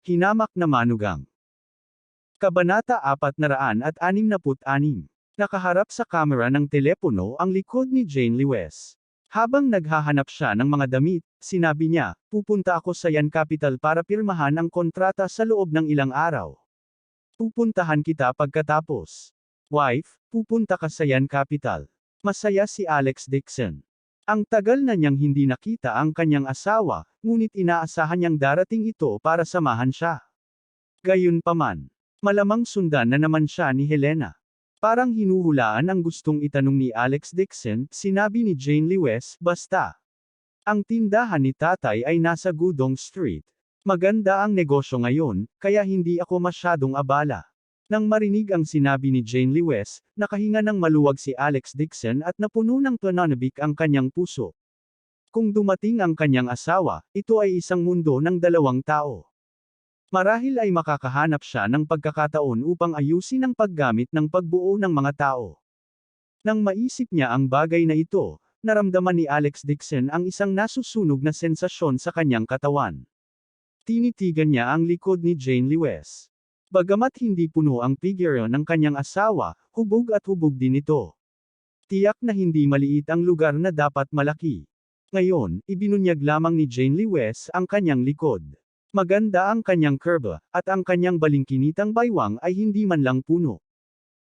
Hinamak na manugang. Kabanata 466. Nakaharap sa kamera ng telepono ang likod ni Jane Lewes. Habang naghahanap siya ng mga damit, sinabi niya, pupunta ako sa Yan Capital para pirmahan ang kontrata sa loob ng ilang araw. Pupuntahan kita pagkatapos. Wife, pupunta ka sa Yan Capital. Masaya si Alex Dixon. Ang tagal na niyang hindi nakita ang kanyang asawa, ngunit inaasahan niyang darating ito para samahan siya. Gayunpaman, malamang sundan na naman siya ni Helena. Parang hinuhulaan ang gustong itanong ni Alex Dixon, sinabi ni Jane Lewes, basta. Ang tindahan ni tatay ay nasa Gudong Street. Maganda ang negosyo ngayon, kaya hindi ako masyadong abala. Nang marinig ang sinabi ni Jane Lewes, nakahinga ng maluwag si Alex Dixon at napuno ng pananabik ang kanyang puso. Kung dumating ang kanyang asawa, ito ay isang mundo ng dalawang tao. Marahil ay makakahanap siya ng pagkakataon upang ayusin ang paggamit ng pagbuo ng mga tao. Nang maisip niya ang bagay na ito, naramdaman ni Alex Dixon ang isang nasusunog na sensasyon sa kanyang katawan. Tinitigan niya ang likod ni Jane Lewes. Bagamat hindi puno ang figure ng kanyang asawa, hubog at hubog din ito. Tiyak na hindi maliit ang lugar na dapat malaki. Ngayon, ibinunyag lamang ni Jane Lewes ang kanyang likod. Maganda ang kanyang curve, at ang kanyang balingkinitang baywang ay hindi man lang puno.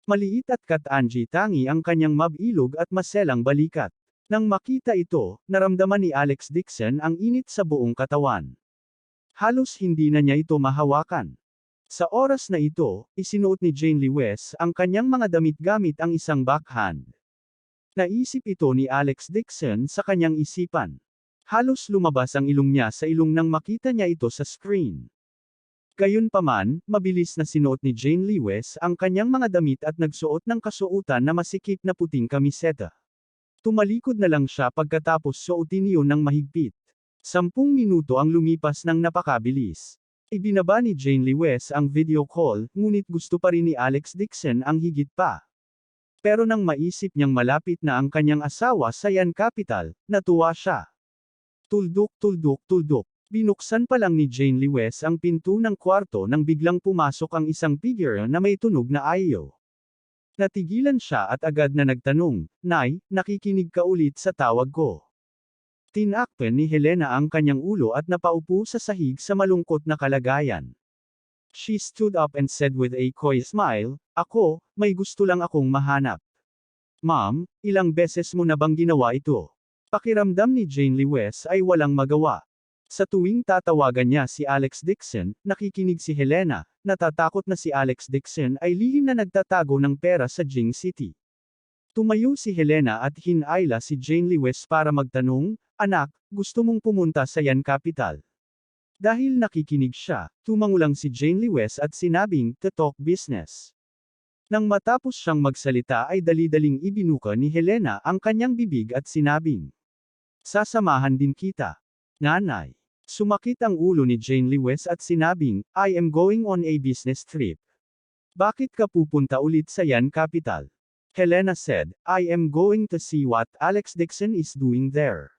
Maliit at katanji tangi ang kanyang mabilog at maselang balikat. Nang makita ito, naramdaman ni Alex Dixon ang init sa buong katawan. Halos hindi na niya ito mahawakan. Sa oras na ito, isinuot ni Jane Lewes ang kanyang mga damit gamit ang isang backhand. Naisip ito ni Alex Dixon sa kanyang isipan. Halos lumabas ang ilong niya sa ilong nang makita niya ito sa screen. Gayunpaman, mabilis na sinuot ni Jane Lewes ang kanyang mga damit at nagsuot ng kasuotan na masikip na puting kamiseta. Tumalikod na lang siya pagkatapos suotin iyon ng mahigpit. 10 minuto ang lumipas ng napakabilis. Ibinaba ni Jane Lewes ang video call, ngunit gusto pa rin ni Alex Dixon ang higit pa. Pero nang maisip niyang malapit na ang kanyang asawa sa Yan Capital, natuwa siya. Tuldok, tuldok, tuldok. Binuksan pa lang ni Jane Lewes ang pinto ng kwarto nang biglang pumasok ang isang figure na may tunog na ayaw. Natigilan siya at agad na nagtanong, Nay, nakikinig ka ulit sa tawag ko. Tinakpan ni Helena ang kanyang ulo at napaupo sa sahig sa malungkot na kalagayan. She stood up and said with a coy smile, Ako, may gusto lang akong mahanap. Ma'am, ilang beses mo na bang ginawa ito? Pakiramdam ni Jane Lewes ay walang magawa. Sa tuwing tatawagan niya si Alex Dixon, nakikinig si Helena, natatakot na si Alex Dixon ay lihim na nagtatago ng pera sa Jing City. Tumayo si Helena at hinayla si Jane Lewes para magtanong, Anak, gusto mong pumunta sa Yan Capital? Dahil nakikinig siya, tumangulang si Jane Lewes at sinabing, to talk business. Nang matapos siyang magsalita ay dali-daling ibinuka ni Helena ang kanyang bibig at sinabing, Sasamahan din kita. Nanay. Sumakit ang ulo ni Jane Lewes at sinabing, I am going on a business trip. Bakit ka pupunta ulit sa Yan Capital? Helena said, I am going to see what Alex Dixon is doing there.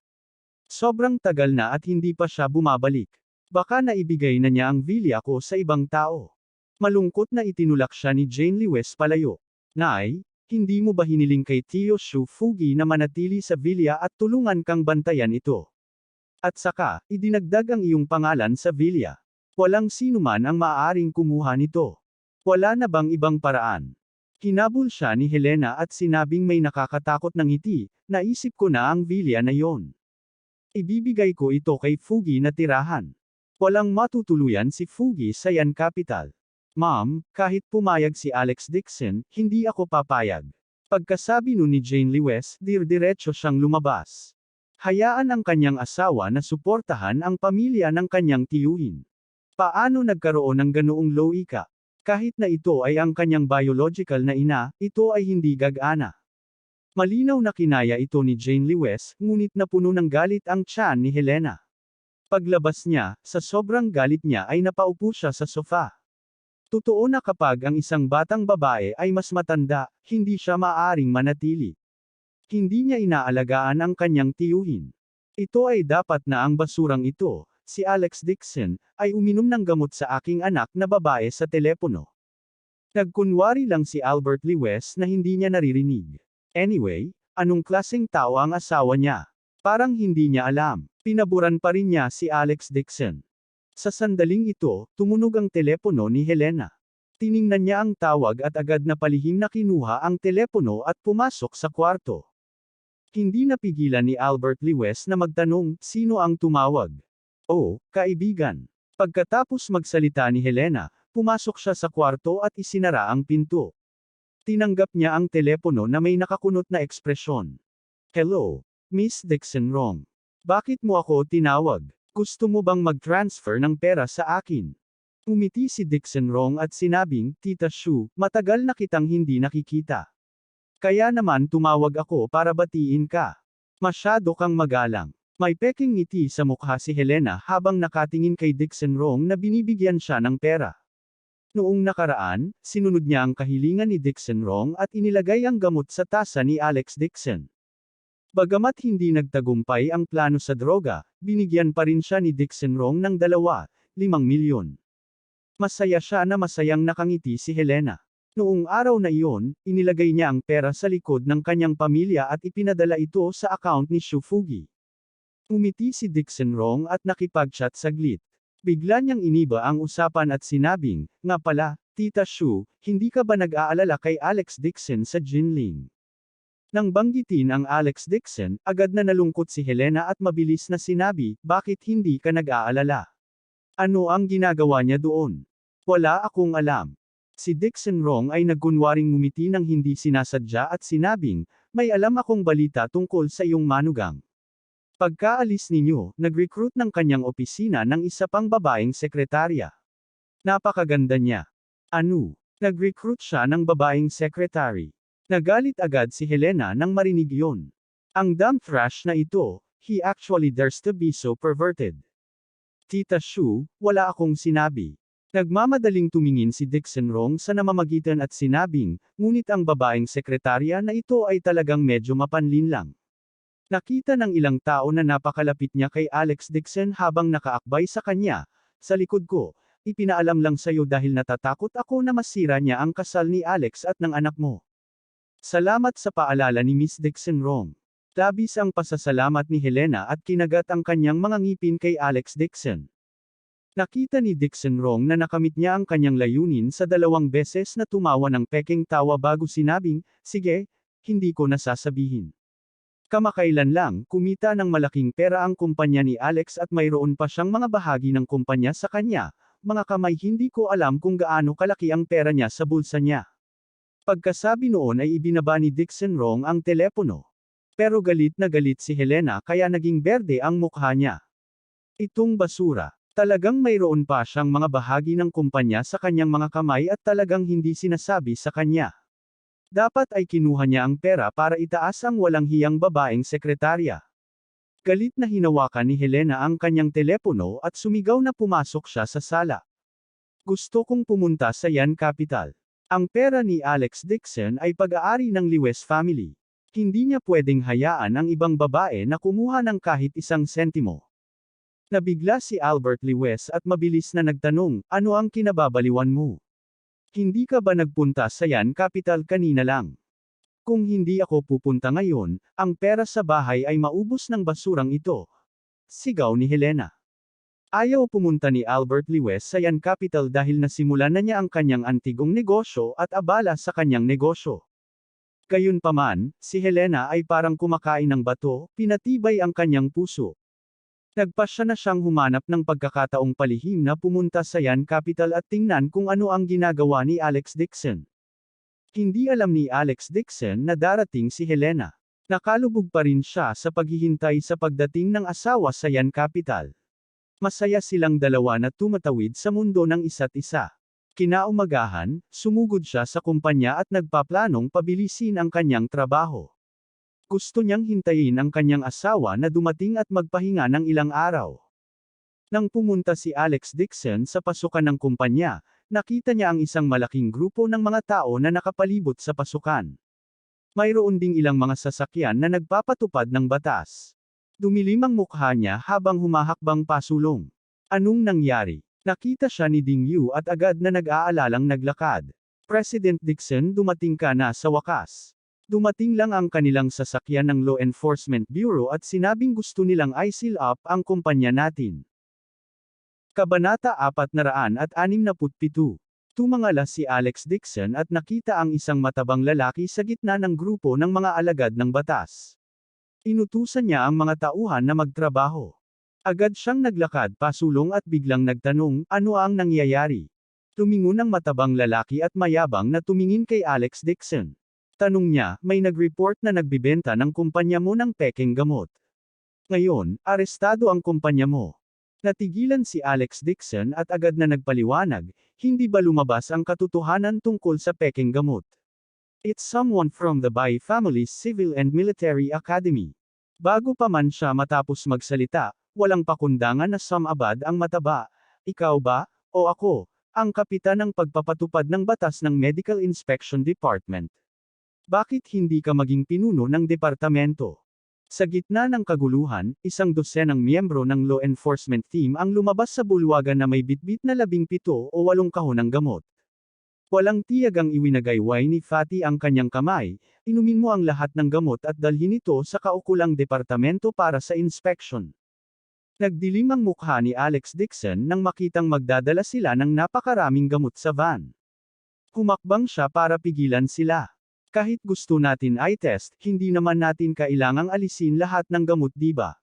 Sobrang tagal na at hindi pa siya bumabalik. Baka naibigay na niya ang villa ko sa ibang tao. Malungkot na itinulak siya ni Jane Lewes palayo. Nay, hindi mo ba hiniling kay Tio Shu Fugi na manatili sa villa at tulungan kang bantayan ito? At saka, idinagdag ang iyong pangalan sa villa. Walang sinuman ang maaaring kumuha nito. Wala na bang ibang paraan? Hinabol siya ni Helena at sinabing may nakakatakot na ngiti, naisip ko na ang villa na yon. Ibibigay ko ito kay Fugi na tirahan. Walang matutuluyan si Fugi sa Yan Capital. Ma'am, kahit pumayag si Alex Dixon, hindi ako papayag. Pagkasabi nun ni Jane Lewes, diretso siyang lumabas. Hayaan ang kanyang asawa na suportahan ang pamilya ng kanyang tiyuhin. Paano nagkaroon ng ganoong loika? Kahit na ito ay ang kanyang biological na ina, ito ay hindi gag-ana. Malinaw na kinaya ito ni Jane Lewes, ngunit napuno ng galit ang tiyan ni Helena. Paglabas niya, sa sobrang galit niya ay napaupo siya sa sofa. Totoo na kapag ang isang batang babae ay mas matanda, hindi siya maaaring manatili. Hindi niya inaalagaan ang kanyang tiyuhin. Ito ay dapat na ang basurang ito, si Alex Dixon, ay uminom ng gamot sa aking anak na babae sa telepono. Nagkunwari lang si Albert Lewis na hindi niya naririnig. Anyway, anong klaseng tao ang asawa niya? Parang hindi niya alam. Pinaburan pa rin niya si Alex Dixon. Sa sandaling ito, tumunog ang telepono ni Helena. Tiningnan niya ang tawag at agad na palihim na kinuha ang telepono at pumasok sa kwarto. Hindi napigilan ni Albert Lewis na magtanong, sino ang tumawag? Oh, kaibigan. Pagkatapos magsalita ni Helena, pumasok siya sa kwarto at isinara ang pinto. Tinanggap niya ang telepono na may nakakunot na ekspresyon. Hello, Miss Dixon Wrong. Bakit mo ako tinawag? Gusto mo bang mag-transfer ng pera sa akin? Umiti si Dixon Wrong at sinabing, Tita Shu, matagal na kitang hindi nakikita. Kaya naman tumawag ako para batiin ka. Masyado kang magalang. May peking ngiti sa mukha si Helena habang nakatingin kay Dixon Wrong na binibigyan siya ng pera. Noong nakaraan, sinunod niya ang kahilingan ni Dixon Wrong at inilagay ang gamot sa tasa ni Alex Dixon. Bagamat hindi nagtagumpay ang plano sa droga, binigyan pa rin siya ni Dixon Wrong ng 5 milyon. Masaya siya na masayang nakangiti si Helena. Noong araw na iyon, inilagay niya ang pera sa likod ng kanyang pamilya at ipinadala ito sa account ni Shu Fugi. Umiti si Dixon Wrong at nakipag-chat saglit. Bigla niyang iniba ang usapan at sinabing, nga pala, Tita Shu, hindi ka ba nag-aalala kay Alex Dixon sa Jinling? Nang banggitin ang Alex Dixon, agad na nalungkot si Helena at mabilis na sinabi, bakit hindi ka nag-aalala? Ano ang ginagawa niya doon? Wala akong alam. Si Dixon Wrong ay nagkunwaring ngumiti ng hindi sinasadya at sinabing, may alam akong balita tungkol sa iyong manugang. Pagkaalis ninyo, nag-recruit ng kanyang opisina ng isa pang babaeng sekretarya. Napakaganda niya. Ano? Nag-recruit siya ng babaeng secretary. Nagalit agad si Helena nang marinig iyon. Ang dumb trash na ito, he actually dares to be so perverted. Tita Shu, wala akong sinabi. Nagmamadaling tumingin si Dixon Wrong sa namamagitan at sinabing, ngunit ang babaeng sekretarya na ito ay talagang medyo mapanlin lang. Nakita ng ilang tao na napakalapit niya kay Alex Dixon habang nakaakbay sa kanya, sa likod ko, ipinaalam lang sa'yo dahil natatakot ako na masira niya ang kasal ni Alex at ng anak mo. Salamat sa paalala ni Miss Dixon Wrong. Labis ang pasasalamat ni Helena at kinagat ang kanyang mga ngipin kay Alex Dixon. Nakita ni Dixon Wrong na nakamit niya ang kanyang layunin sa 2 beses na tumawa ng peking tawa bago sinabing, sige, hindi ko nasasabihin. Kamakailan lang, kumita ng malaking pera ang kumpanya ni Alex at mayroon pa siyang mga bahagi ng kumpanya sa kanya, mga kamay hindi ko alam kung gaano kalaki ang pera niya sa bulsa niya. Pagkasabi noon ay ibinaba ni Dixon Wrong ang telepono. Pero galit na galit si Helena kaya naging berde ang mukha niya. Itong basura. Talagang mayroon pa siyang mga bahagi ng kumpanya sa kanyang mga kamay at talagang hindi sinasabi sa kanya. Dapat ay kinuha niya ang pera para itaas ang walang hiyang babaeng sekretarya. Galit na hinawakan ni Helena ang kanyang telepono at sumigaw na pumasok siya sa sala. Gusto kong pumunta sa Yan Capital. Ang pera ni Alex Dixon ay pag-aari ng Lewis family. Hindi niya pwedeng hayaan ang ibang babae na kumuha ng kahit 1 sentimo. Nabigla si Albert Lewis at mabilis na nagtanong, ano ang kinababaliwan mo? Hindi ka ba nagpunta sa Yan Capital kanina lang? Kung hindi ako pupunta ngayon, ang pera sa bahay ay maubos ng basurang ito. Sigaw ni Helena. Ayaw pumunta ni Albert Lewis sa Yan Capital dahil nasimulan na niya ang kanyang antigong negosyo at abala sa kanyang negosyo. Gayunpaman, si Helena ay parang kumakain ng bato, pinatibay ang kanyang puso. Nagpasya na siyang humanap ng pagkakataong palihim na pumunta sa Yan Capital at tingnan kung ano ang ginagawa ni Alex Dixon. Hindi alam ni Alex Dixon na darating si Helena. Nakalubog pa rin siya sa paghihintay sa pagdating ng asawa sa Yan Capital. Masaya silang dalawa na tumatawid sa mundo ng isa't isa. Kinaumagahan, sumugod siya sa kumpanya at nagpaplanong pabilisin ang kanyang trabaho. Gusto niyang hintayin ang kanyang asawa na dumating at magpahinga ng ilang araw. Nang pumunta si Alex Dixon sa pasukan ng kumpanya, nakita niya ang isang malaking grupo ng mga tao na nakapalibot sa pasukan. Mayroon ding ilang mga sasakyan na nagpapatupad ng batas. Dumilim ang mukha niya habang humahakbang pasulong. Anong nangyari? Nakita siya ni Ding Yu at agad na nag-aalalang naglakad. President Dixon, dumating ka na sa wakas. Dumating lang ang kanilang sasakyan ng Law Enforcement Bureau at sinabing gusto nilang i-seal up ang kumpanya natin. Kabanata 467. Tumangala si Alex Dixon at nakita ang isang matabang lalaki sa gitna ng grupo ng mga alagad ng batas. Inutusan niya ang mga tauhan na magtrabaho. Agad siyang naglakad pasulong at biglang nagtanong, ano ang nangyayari? Tumingon ang matabang lalaki at mayabang na tumingin kay Alex Dixon. Tanong niya, may nag-report na nagbibenta ng kumpanya mo ng pekeng gamot. Ngayon, arestado ang kumpanya mo. Natigilan si Alex Dixon at agad na nagpaliwanag, hindi ba lumabas ang katotohanan tungkol sa pekeng gamot? It's someone from the Bai family's Civil and Military Academy. Bago pa man siya matapos magsalita, walang pakundangan na sumabad ang mataba. Ikaw ba, o ako, ang kapitan ng pagpapatupad ng batas ng Medical Inspection Department? Bakit hindi ka maging pinuno ng departamento? Sa gitna ng kaguluhan, isang dosenang miyembro ng law enforcement team ang lumabas sa bulwagan na may bitbit na 17 o 8 kahon ng gamot. Walang tiyag ang iwinagayway ni Fatty ang kanyang kamay, inumin mo ang lahat ng gamot at dalhin ito sa kaukulang departamento para sa inspection. Nagdilim ang mukha ni Alex Dixon nang makitang magdadala sila ng napakaraming gamot sa van. Humakbang siya para pigilan sila. Kahit gusto natin i-test, hindi naman natin kailangang alisin lahat ng gamot, diba?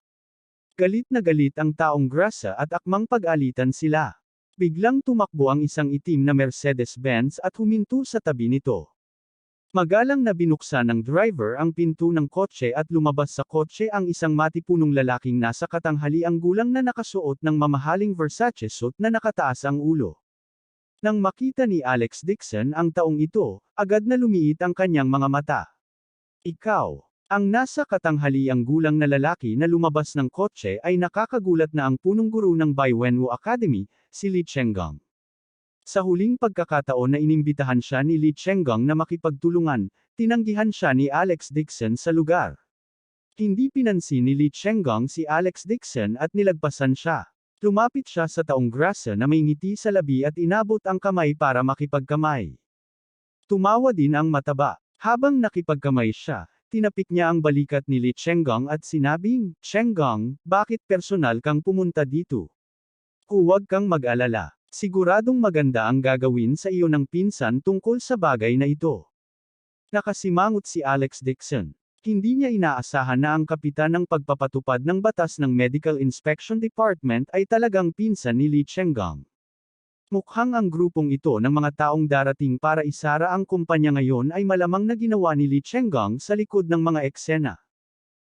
Galit na galit ang taong grasa at akmang pag-alitan sila. Biglang tumakbo ang isang itim na Mercedes-Benz at huminto sa tabi nito. Magalang na binuksan ng driver ang pinto ng kotse at lumabas sa kotse ang isang matipunong lalaking nasa katanghaliang gulang na nakasuot ng mamahaling Versace suit na nakataas ang ulo. Nang makita ni Alex Dixon ang taong ito, agad na lumiit ang kanyang mga mata. Ikaw, ang nasa katanghaliang gulang na lalaki na lumabas ng kotse ay nakakagulat na ang punong guro ng Bai Wenwu Academy, si Li Chenggang. Sa huling pagkakataon na inimbitahan siya ni Li Chenggang na makipagtulungan, tinanggihan siya ni Alex Dixon sa lugar. Hindi pinansin ni Li Chenggang si Alex Dixon at nilagpasan siya. Lumapit siya sa taong grasa na may ngiti sa labi at inabot ang kamay para makipagkamay. Tumawa din ang mataba. Habang nakipagkamay siya, tinapik niya ang balikat ni Li Chenggang at sinabing, Chenggang, bakit personal kang pumunta dito? Huwag kang mag-alala. Siguradong maganda ang gagawin sa iyo ng pinsan tungkol sa bagay na ito. Nakasimangot si Alex Dixon. Hindi niya inaasahan na ang kapitan ng pagpapatupad ng batas ng Medical Inspection Department ay talagang pinsan ni Li Chenggang. Mukhang ang grupong ito ng mga taong darating para isara ang kumpanya ngayon ay malamang na ginawa ni Li Chenggang sa likod ng mga eksena.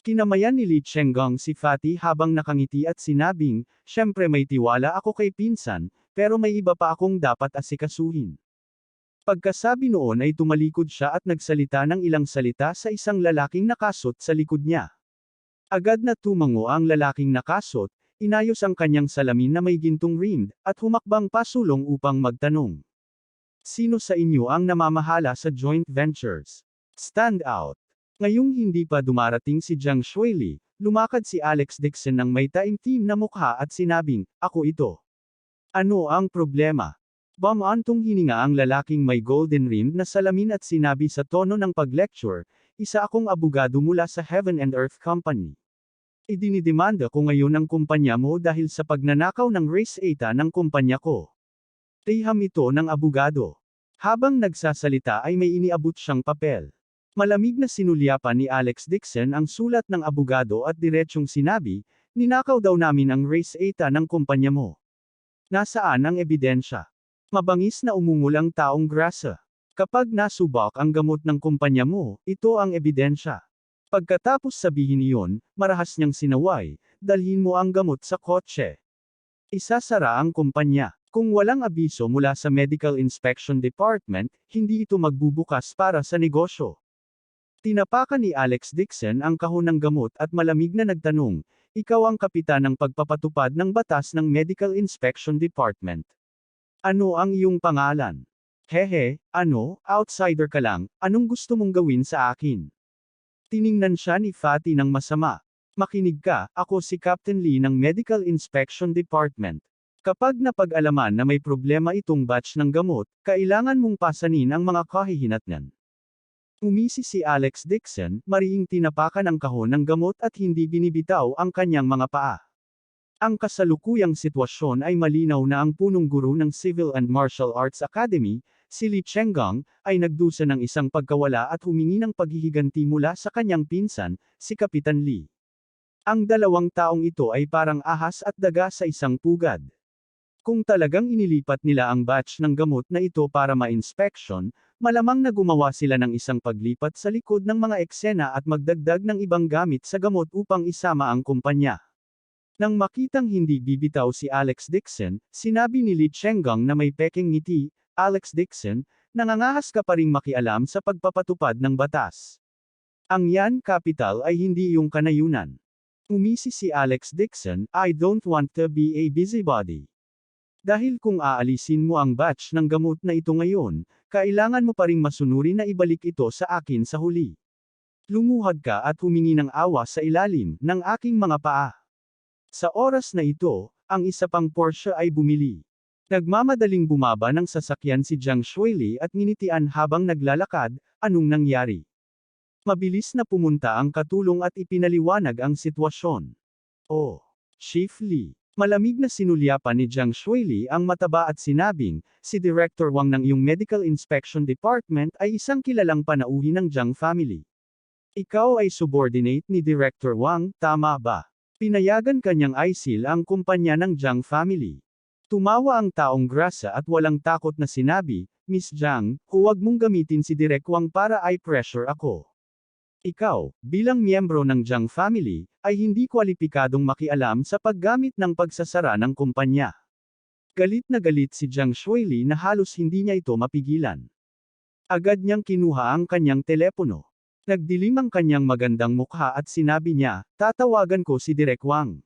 Kinamayan ni Li Chenggang si Fatty habang nakangiti at sinabing, syempre may tiwala ako kay pinsan, pero may iba pa akong dapat asikasuhin. Pagkasabi noon ay tumalikod siya at nagsalita ng ilang salita sa isang lalaking nakasot sa likod niya. Agad na tumango ang lalaking nakasot, inayos ang kanyang salamin na may gintong rim, at humakbang pasulong upang magtanong. Sino sa inyo ang namamahala sa joint ventures? Stand out. Ngayong hindi pa dumarating si Jiang Shuili, lumakad si Alex Dixon ng may taimtim na mukha at sinabing, ako ito. Ano ang problema? Bumantong hininga ang lalaking may golden rim na salamin at sinabi sa tono ng pag-lecture, isa akong abogado mula sa Heaven and Earth Company. Idinidemanda ko ngayon ang kumpanya mo dahil sa pagnanakaw ng race data ng kumpanya ko. Tiham ito ng abogado. Habang nagsasalita ay may iniabot siyang papel. Malamig na sinulyapan ni Alex Dixon ang sulat ng abogado at diretsyong sinabi, ninakaw daw namin ang race data ng kumpanya mo. Nasaan ang ebidensya? Mabangis na umungol ang taong grasa. Kapag nasubak ang gamot ng kumpanya mo, ito ang ebidensya. Pagkatapos sabihin iyon, marahas niyang sinaway, dalhin mo ang gamot sa kotse. Isasara ang kumpanya. Kung walang abiso mula sa Medical Inspection Department, hindi ito magbubukas para sa negosyo. Tinapakan ni Alex Dixon ang kahon ng gamot at malamig na nagtanong, ikaw ang kapitan ng pagpapatupad ng batas ng Medical Inspection Department. Ano ang iyong pangalan? Hehe, ano, outsider ka lang, anong gusto mong gawin sa akin? Tiningnan siya ni Fatty ng masama. Makinig ka, ako si Captain Lee ng Medical Inspection Department. Kapag napag-alaman na may problema itong batch ng gamot, kailangan mong pasanin ang mga kahihinatnan. Umisi si Alex Dixon, mariing tinapakan ang kahon ng gamot at hindi binibitaw ang kanyang mga paa. Ang kasalukuyang sitwasyon ay malinaw na ang punong guro ng Civil and Martial Arts Academy, si Li Chenggong, ay nagdusa ng isang pagkawala at humingi ng paghihiganti mula sa kanyang pinsan, si Kapitan Lee. Ang dalawang taong ito ay parang ahas at daga sa isang pugad. Kung talagang inilipat nila ang batch ng gamot na ito para ma-inspection, malamang na gumawa sila ng isang paglipat sa likod ng mga eksena at magdagdag ng ibang gamit sa gamot upang isama ang kumpanya. Nang makitang hindi bibitaw si Alex Dixon, sinabi ni Li Chenggong na may peking ngiti, Alex Dixon, nangangahas ka pa ring makialam sa pagpapatupad ng batas. Ang yan capital ay hindi iyong kanayunan. Umisi si Alex Dixon, I don't want to be a busybody. Dahil kung aalisin mo ang batch ng gamot na ito ngayon, kailangan mo pa ring masunuri na ibalik ito sa akin sa huli. Lumuhad ka at humingi ng awa sa ilalim ng aking mga paa. Sa oras na ito, ang isa pang Porsche ay bumili. Nagmamadaling bumaba ng sasakyan si Jiang Shuili at nginitian habang naglalakad, anong nangyari? Mabilis na pumunta ang katulong at ipinaliwanag ang sitwasyon. Oh, Chief Lee. Malamig na sinulyapan ni Jiang Shuili ang mataba at sinabing, si Director Wang ng iyong Medical Inspection Department ay isang kilalang panauhin ng Jiang family. Ikaw ay subordinate ni Director Wang, tama ba? Pinayagan kanyang ISIL ang kumpanya ng Jiang family. Tumawa ang taong grasa at walang takot na sinabi, Miss Jiang, huwag mong gamitin si Direk Wang para i-pressure ako. Ikaw, bilang miyembro ng Jiang family, ay hindi kwalipikadong makialam sa paggamit ng pagsasara ng kumpanya. Galit na galit si Jiang Shuili na halos hindi niya ito mapigilan. Agad niyang kinuha ang kanyang telepono. Nagdilim ang kanyang magandang mukha at sinabi niya, tatawagan ko si Direk Wang.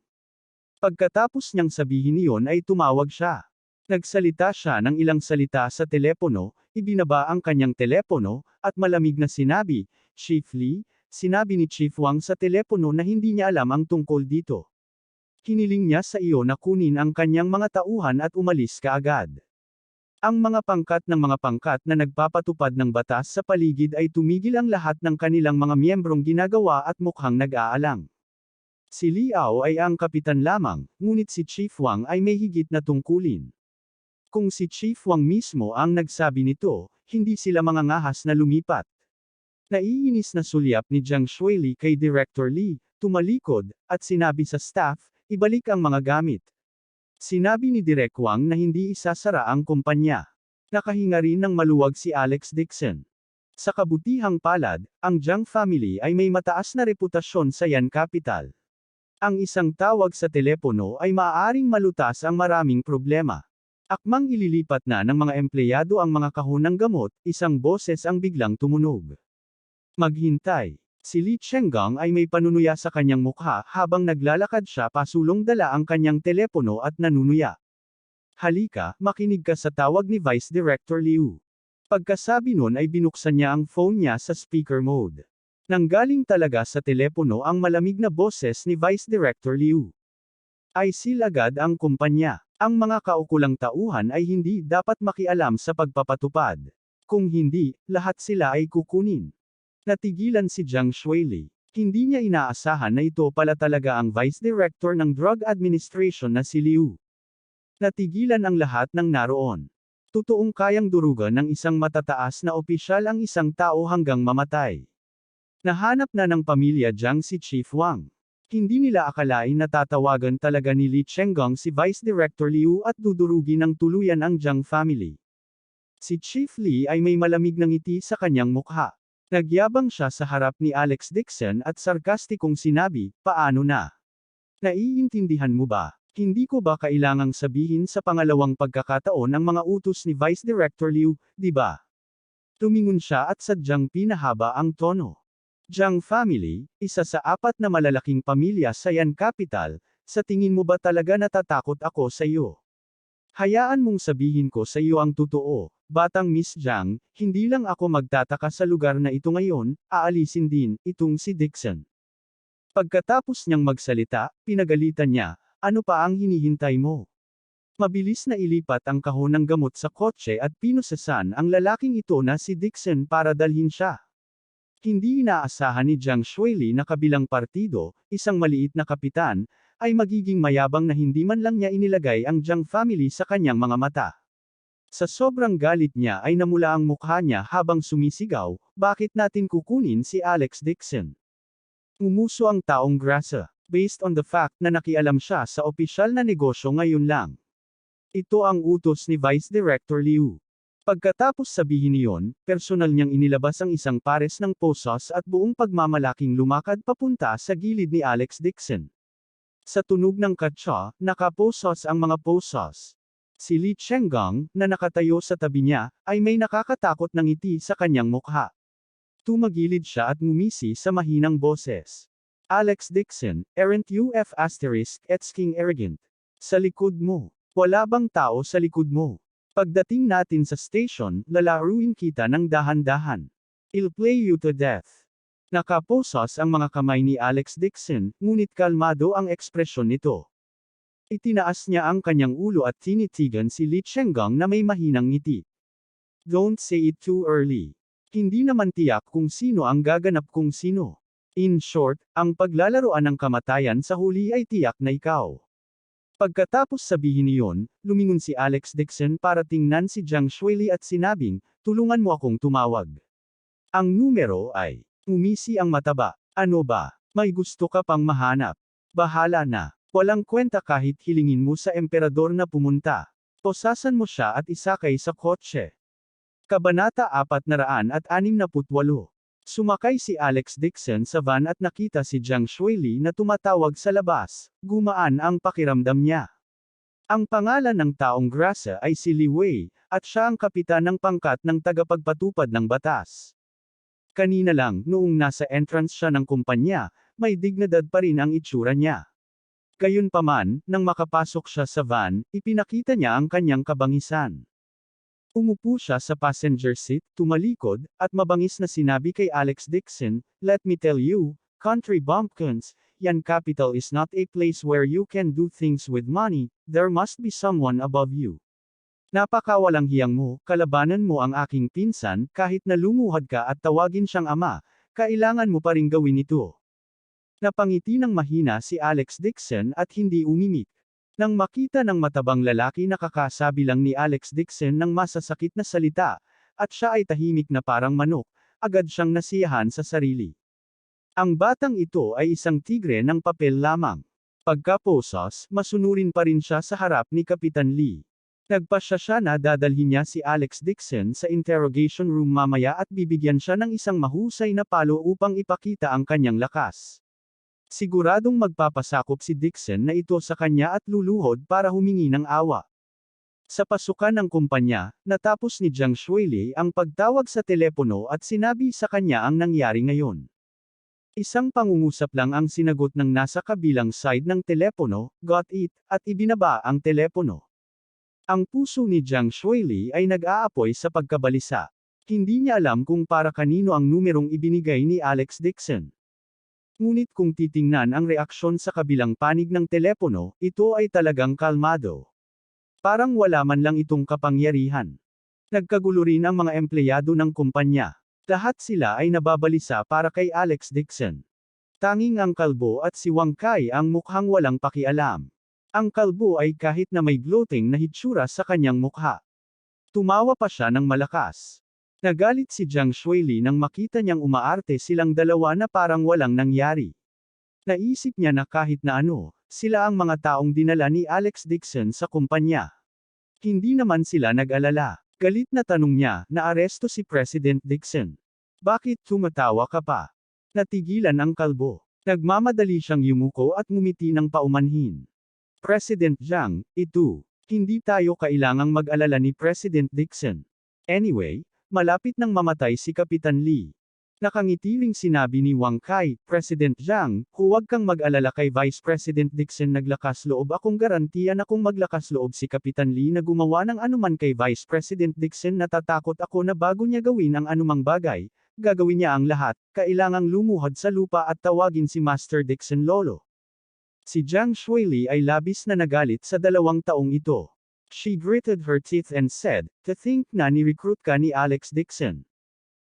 Pagkatapos niyang sabihin iyon ay tumawag siya. Nagsalita siya ng ilang salita sa telepono, ibinaba ang kanyang telepono, at malamig na sinabi, Chief Lee, sinabi ni Chief Wang sa telepono na hindi niya alam ang tungkol dito. Hiniling niya sa iyo na kunin ang kanyang mga tauhan at umalis kaagad. Ang mga pangkat na nagpapatupad ng batas sa paligid ay tumigil ang lahat ng kanilang mga miyembrong ginagawa at mukhang nag-aalang. Si Liao ay ang kapitan lamang, ngunit si Chief Wang ay may higit na tungkulin. Kung si Chief Wang mismo ang nagsabi nito, hindi sila mangangahas na lumipat. Naiinis na sulyap ni Jiang Shuili kay Director Lee, tumalikod, at sinabi sa staff, ibalik ang mga gamit. Sinabi ni Direk Wang na hindi isasara ang kumpanya. Nakahinga rin ng maluwag si Alex Dixon. Sa kabutihang palad, ang Jiang family ay may mataas na reputasyon sa Yan Capital. Ang isang tawag sa telepono ay maaaring malutas ang maraming problema. Akmang ililipat na ng mga empleyado ang mga kahon ng gamot, isang boses ang biglang tumunog. Maghintay. Si Li Chenggong ay may panunuya sa kanyang mukha habang naglalakad siya pasulong dala ang kanyang telepono at nanunuya. Halika, makinig ka sa tawag ni Vice Director Liu. Pagkasabi nun ay binuksan niya ang phone niya sa speaker mode. Nanggaling talaga sa telepono ang malamig na boses ni Vice Director Liu. ISIL agad ang kumpanya. Ang mga kaukulang tauhan ay hindi dapat makialam sa pagpapatupad. Kung hindi, lahat sila ay kukunin. Natigilan si Jiang Shuili. Hindi niya inaasahan na ito pala talaga ang Vice Director ng Drug Administration na si Liu. Natigilan ang lahat ng naroon. Totoong kayang durugan ng isang matataas na opisyal ang isang tao hanggang mamatay. Nahanap na ng pamilya Jiang si Chief Wang. Hindi nila akalain na tatawagan talaga ni Li Chenggong si Vice Director Liu at dudurugin ng tuluyan ang Jiang family. Si Chief Lee ay may malamig na ngiti sa kanyang mukha. Nagyabang siya sa harap ni Alex Dixon at sarkastikong sinabi, paano na? Naiintindihan mo ba? Hindi ko ba kailangang sabihin sa pangalawang pagkakataon ang mga utos ni Vice Director Liu, di ba? Tumingon siya at sadyang pinahaba ang tono. Jiang family, isa sa 4 na malalaking pamilya sa Yan Capital, sa tingin mo ba talaga natatakot ako sa iyo? Hayaan mong sabihin ko sa iyo ang totoo, batang Miss Jiang, hindi lang ako magtataka sa lugar na ito ngayon, aalisin din, itong si Dixon. Pagkatapos niyang magsalita, pinagalitan niya, ano pa ang hinihintay mo? Mabilis na ilipat ang kahon ng gamot sa kotse at pinusasan ang lalaking ito na si Dixon para dalhin siya. Hindi inaasahan ni Jiang Shuili na kabilang partido, isang maliit na kapitan, ay magiging mayabang na hindi man lang niya inilagay ang Jiang family sa kanyang mga mata. Sa sobrang galit niya ay namula ang mukha niya habang sumisigaw, bakit natin kukunin si Alex Dixon? Umuso ang taong grasa, based on the fact na nakialam siya sa opisyal na negosyo ngayon lang. Ito ang utos ni Vice Director Liu. Pagkatapos sabihin niyon, personal niyang inilabas ang isang pares ng posas at buong pagmamalaking lumakad papunta sa gilid ni Alex Dixon. Sa tunog ng katsa, nakaposas ang mga posas. Si Li Chenggang, na nakatayo sa tabi niya, ay may nakakatakot na ngiti sa kanyang mukha. Tumagilid siya at ngumisi sa mahinang boses. Alex Dixon, errant UF asterisk king arrogant. Sa likod mo. Wala bang tao sa likod mo? Pagdating natin sa station, lalaruin kita ng dahan-dahan. I'll play you to death. Nakaposas ang mga kamay ni Alex Dixon, ngunit kalmado ang ekspresyon nito. Itinaas niya ang kanyang ulo at tinitigan si Li Chenggang na may mahinang ngiti. Don't say it too early. Hindi naman tiyak kung sino ang gaganap kung sino. In short, ang paglalaroan ng kamatayan sa huli ay tiyak na ikaw. Pagkatapos sabihin niyon, lumingon si Alex Dixon para tingnan si Jiang Shuili at sinabing, tulungan mo akong tumawag. Ang numero ay, umisi ang mataba, ano ba, may gusto ka pang mahanap? Bahala na, walang kwenta kahit hilingin mo sa emperador na pumunta. Posasan mo siya at isakay sa kotse. Kabanata 468. Sumakay si Alex Dixon sa van at nakita si Jiang Shuili na tumatawag sa labas, gumaan ang pakiramdam niya. Ang pangalan ng taong grasa ay si Li Wei, at siya ang kapitan ng pangkat ng tagapagpatupad ng batas. Kanina lang, noong nasa entrance siya ng kumpanya, may dignidad pa rin ang itsura niya. Gayunpaman, nang makapasok siya sa van, ipinakita niya ang kanyang kabangisan. Umupo siya sa passenger seat, tumalikod, at mabangis na sinabi kay Alex Dixon, let me tell you, country bumpkins, yan capital is not a place where you can do things with money, there must be someone above you. Napakawalang hiyang mo, kalabanan mo ang aking pinsan, kahit na lumuhad ka at tawagin siyang ama, kailangan mo pa ring gawin ito. Napangiti ng mahina si Alex Dixon at hindi umimik. Nang makita ng matabang lalaki na kakasabi lang ni Alex Dixon ng masasakit na salita, at siya ay tahimik na parang manok, agad siyang nasiyahan sa sarili. Ang batang ito ay isang tigre ng papel lamang. Pagkaposas, masunurin pa rin siya sa harap ni Kapitan Lee. Nagpasya siya na dadalhin niya si Alex Dixon sa interrogation room mamaya at bibigyan siya ng isang mahusay na palo upang ipakita ang kanyang lakas. Siguradong magpapasakop si Dixon na ito sa kanya at luluhod para humingi ng awa. Sa pasukan ng kumpanya, natapos ni Jiang Shuili ang pagtawag sa telepono at sinabi sa kanya ang nangyari ngayon. Isang pangungusap lang ang sinagot ng nasa kabilang side ng telepono, got it, at ibinaba ang telepono. Ang puso ni Jiang Shuili ay nag-aapoy sa pagkabalisa. Hindi niya alam kung para kanino ang numerong ibinigay ni Alex Dixon. Ngunit kung titingnan ang reaksyon sa kabilang panig ng telepono, ito ay talagang kalmado. Parang wala man lang itong kapangyarihan. Nagkagulo rin ang mga empleyado ng kumpanya. Lahat sila ay nababalisa para kay Alex Dixon. Tanging ang kalbo at si Wang Kai ang mukhang walang pakialam. Ang kalbo ay kahit na may gloating na hitsura sa kanyang mukha. Tumawa pa siya ng malakas. Nagalit si Jiang Shuili nang makita niyang umaarte silang dalawa na parang walang nangyari. Naisip niya na kahit na ano, sila ang mga taong dinala ni Alex Dixon sa kumpanya. Hindi naman sila nag-alala. Galit na tanong niya, naaresto si President Dixon. Bakit tumatawa ka pa? Natigilan ang kalbo. Nagmamadali siyang yumuko at ngumiti ng paumanhin. President Jiang, ito. Hindi tayo kailangang mag-alala ni President Dixon. Anyway, malapit nang mamatay si Kapitan Lee. Nakangitiling sinabi ni Wang Kai, President Jiang, huwag kang mag-alala kay Vice President Dixon, naglakas loob akong garantiya na kung maglakas loob si Kapitan Lee na gumawa ng anuman kay Vice President Dixon, natatakot ako na bago niya gawin ang anumang bagay, gagawin niya ang lahat, kailangang lumuhad sa lupa at tawagin si Master Dixon Lolo. Si Jiang Shuili ay labis na nagalit sa 2 taong ito. She gritted her teeth and said, "To think na ni-recruit ka ni Alex Dixon."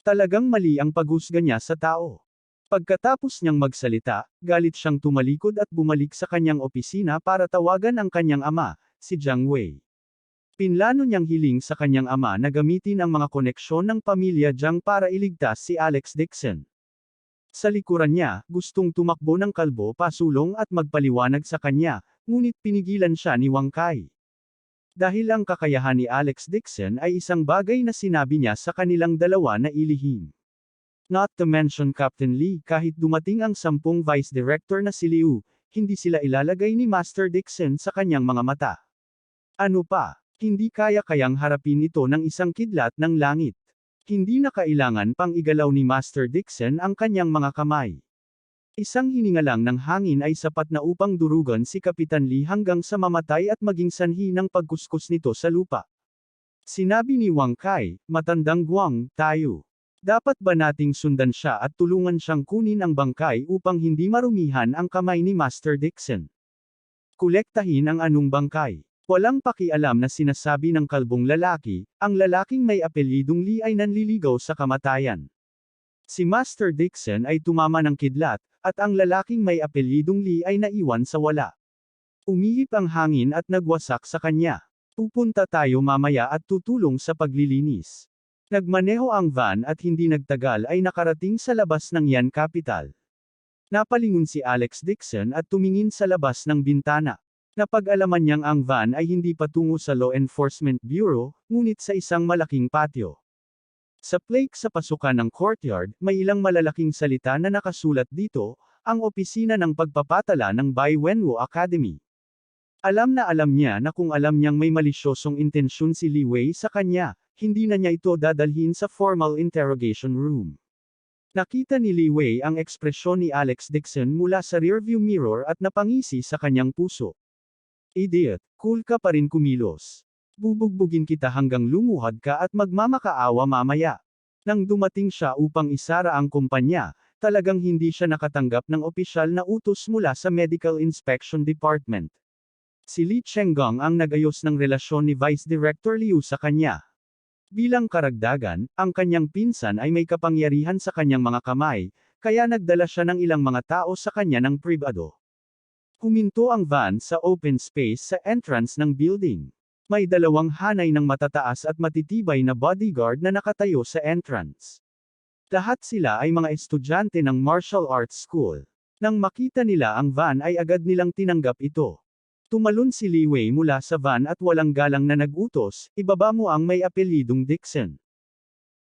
Talagang mali ang paghusga niya sa tao. Pagkatapos niyang magsalita, galit siyang tumalikod at bumalik sa kanyang opisina para tawagan ang kanyang ama, si Jiang Wei. Pinlano niyang hiling sa kanyang ama na gamitin ang mga koneksyon ng pamilya Jiang para iligtas si Alex Dixon. Sa likuran niya, gustong tumakbo ng kalbo pasulong at magpaliwanag sa kanya, ngunit pinigilan siya ni Wang Kai. Dahil ang kakayahan ni Alex Dixon ay isang bagay na sinabi niya sa kanilang dalawa na ilihim. Not to mention Captain Lee, kahit dumating ang 10 vice director na si Liu, hindi sila ilalagay ni Master Dixon sa kanyang mga mata. Ano pa? Hindi kayang harapin ito ng isang kidlat ng langit. Hindi na kailangan pang igalaw ni Master Dixon ang kanyang mga kamay. Isang hininga lang ng hangin ay sapat na upang durugan si Kapitan Lee hanggang sa mamatay at maging sanhi ng pagkuskus nito sa lupa. Sinabi ni Wang Kai, "Matandang Guang, tayo. Dapat ba nating sundan siya at tulungan siyang kunin ang bangkay upang hindi marumihan ang kamay ni Master Dixon? Kolektahin ang anong bangkay?" Walang pakialam na sinasabi ng kalbong lalaki, ang lalaking may apelyidong Lee ay nanliligaw sa kamatayan. Si Master Dixon ay tumama ng kidlat, at ang lalaking may apelyidong Lee ay naiwan sa wala. Umihip ang hangin at nagwasak sa kanya. Pupunta tayo mamaya at tutulong sa paglilinis. Nagmaneho ang van at hindi nagtagal ay nakarating sa labas ng Yan Capital. Napalingon si Alex Dixon at tumingin sa labas ng bintana. Napag-alaman niyang ang van ay hindi patungo sa Law Enforcement Bureau, ngunit sa isang malaking patio. Sa plaque sa pasukan ng courtyard, may ilang malalaking salita na nakasulat dito, ang opisina ng pagpapatala ng Bai Wenwu Academy. Alam niya na kung alam niyang may malisyosong intensyon si Li Wei sa kanya, hindi na niya ito dadalhin sa formal interrogation room. Nakita ni Li Wei ang ekspresyon ni Alex Dixon mula sa rearview mirror at napangisi sa kanyang puso. "Idiot, cool ka pa rin kumilos. Bubugbugin kita hanggang lumuhad ka at magmamakaawa mamaya." Nang dumating siya upang isara ang kumpanya, talagang hindi siya nakatanggap ng opisyal na utos mula sa Medical Inspection Department. Si Li Chenggang ang nag-ayos ng relasyon ni Vice Director Liu sa kanya. Bilang karagdagan, ang kanyang pinsan ay may kapangyarihan sa kanyang mga kamay, kaya nagdala siya ng ilang mga tao sa kanya ng pribado. Huminto ang van sa open space sa entrance ng building. May dalawang hanay ng matataas at matitibay na bodyguard na nakatayo sa entrance. Lahat sila ay mga estudyante ng martial arts school. Nang makita nila ang van ay agad nilang tinanggap ito. Tumalon si Li Wei mula sa van at walang galang na nag-utos, "Ibaba mo ang may apelyidong Dixon."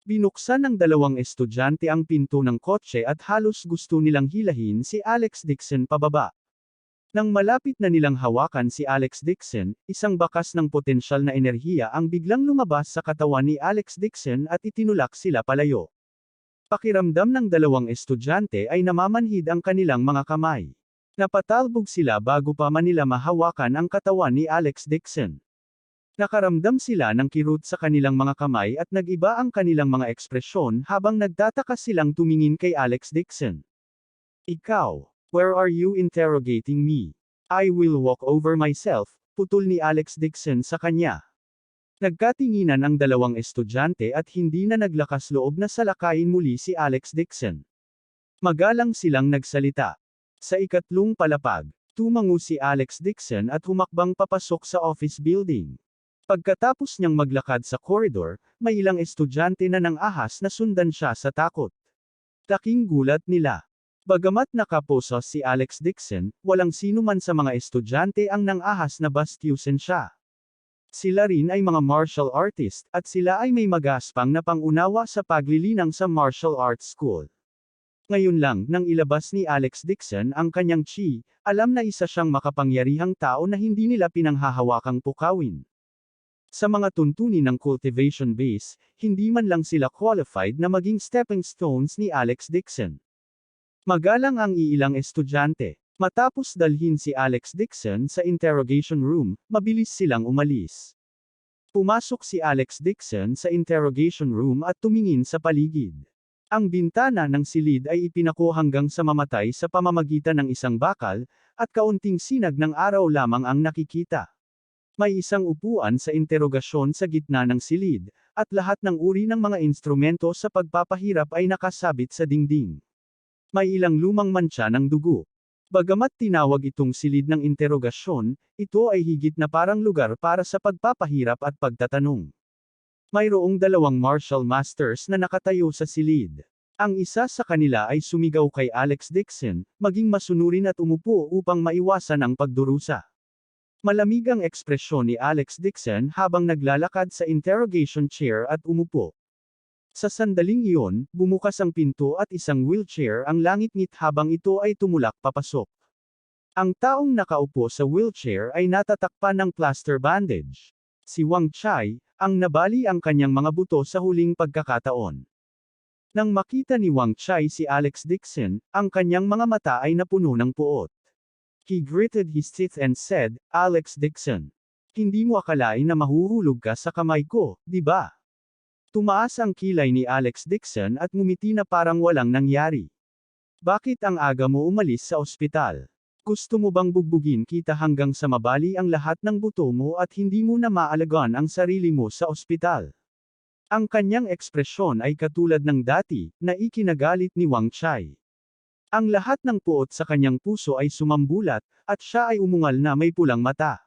Binuksan ng dalawang estudyante ang pinto ng kotse at halos gusto nilang hilahin si Alex Dixon pababa. Nang malapit na nilang hawakan si Alex Dixon, isang bakas ng potensyal na enerhiya ang biglang lumabas sa katawan ni Alex Dixon at itinulak sila palayo. Pakiramdam ng dalawang estudyante ay namamanhid ang kanilang mga kamay. Napatalbog sila bago pa man nila mahawakan ang katawan ni Alex Dixon. Nakaramdam sila ng kirot sa kanilang mga kamay at nag-iba ang kanilang mga ekspresyon habang nagtataka silang tumingin kay Alex Dixon. "Ikaw, where are you interrogating me? I will walk over myself," putol ni Alex Dixon sa kanya. Nagkatinginan ang dalawang estudyante at hindi na naglakas loob na salakayin muli si Alex Dixon. Magalang silang nagsalita. Sa ikatlong palapag, tumango si Alex Dixon at humakbang papasok sa office building. Pagkatapos niyang maglakad sa koridor, may ilang estudyante na nang-ahas na sundan siya sa takot. Laking gulat nila. Bagamat nakaposa si Alex Dixon, walang sino man sa mga estudyante ang nang-ahas na bastyusin siya. Sila rin ay mga martial artist, at sila ay may magaspang na pangunawa sa paglilinang sa martial arts school. Ngayon lang, nang ilabas ni Alex Dixon ang kanyang chi, alam na isa siyang makapangyarihang tao na hindi nila pinanghahawakang pukawin. Sa mga tuntunin ng cultivation base, hindi man lang sila qualified na maging stepping stones ni Alex Dixon. Magalang ang iilang estudyante. Matapos dalhin si Alex Dixon sa interrogation room, mabilis silang umalis. Pumasok si Alex Dixon sa interrogation room at tumingin sa paligid. Ang bintana ng silid ay ipinako hanggang sa mamatay sa pamamagitan ng isang bakal, at kaunting sinag ng araw lamang ang nakikita. May isang upuan sa interogasyon sa gitna ng silid, at lahat ng uri ng mga instrumento sa pagpapahirap ay nakasabit sa dingding. May ilang lumang mantsa ng dugo. Bagamat tinawag itong silid ng interogasyon, ito ay higit na parang lugar para sa pagpapahirap at pagtatanong. Mayroong dalawang martial masters na nakatayo sa silid. Ang isa sa kanila ay sumigaw kay Alex Dixon, maging masunurin at umupo upang maiwasan ang pagdurusa. Malamig ang ekspresyon ni Alex Dixon habang naglalakad sa interrogation chair at umupo. Sa sandaling iyon, bumukas ang pinto at isang wheelchair ang langit-ngit habang ito ay tumulak papasok. Ang taong nakaupo sa wheelchair ay natatakpan ng plaster bandage. Si Wang Chai, ang nabali ang kanyang mga buto sa huling pagkakataon. Nang makita ni Wang Chai si Alex Dixon, ang kanyang mga mata ay napuno ng puot. He gritted his teeth and said, "Alex Dixon. Hindi mo akalain na mahuhulog ka sa kamay ko, di ba?" Tumaas ang kilay ni Alex Dixon at ngumiti na parang walang nangyari. "Bakit ang aga mo umalis sa ospital? Gusto mo bang bugbugin kita hanggang sa mabali ang lahat ng buto mo at hindi mo na maalagaan ang sarili mo sa ospital?" Ang kanyang ekspresyon ay katulad ng dati, na ikinagalit ni Wang Chai. Ang lahat ng puot sa kanyang puso ay sumambulat, at siya ay umungal na may pulang mata.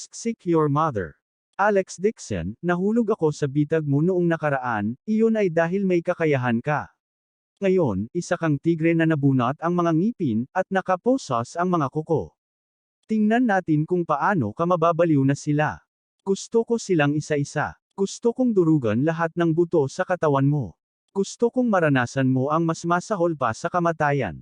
Seek your mother. Alex Dixon, nahulog ako sa bitag mo noong nakaraan, iyon ay dahil may kakayahan ka. Ngayon, isa kang tigre na nabunot ang mga ngipin, at nakaposas ang mga kuko. Tingnan natin kung paano ka mababaliw na sila. Gusto ko silang isa-isa. Gusto kong durugan lahat ng buto sa katawan mo. Gusto kong maranasan mo ang mas masahol pa sa kamatayan.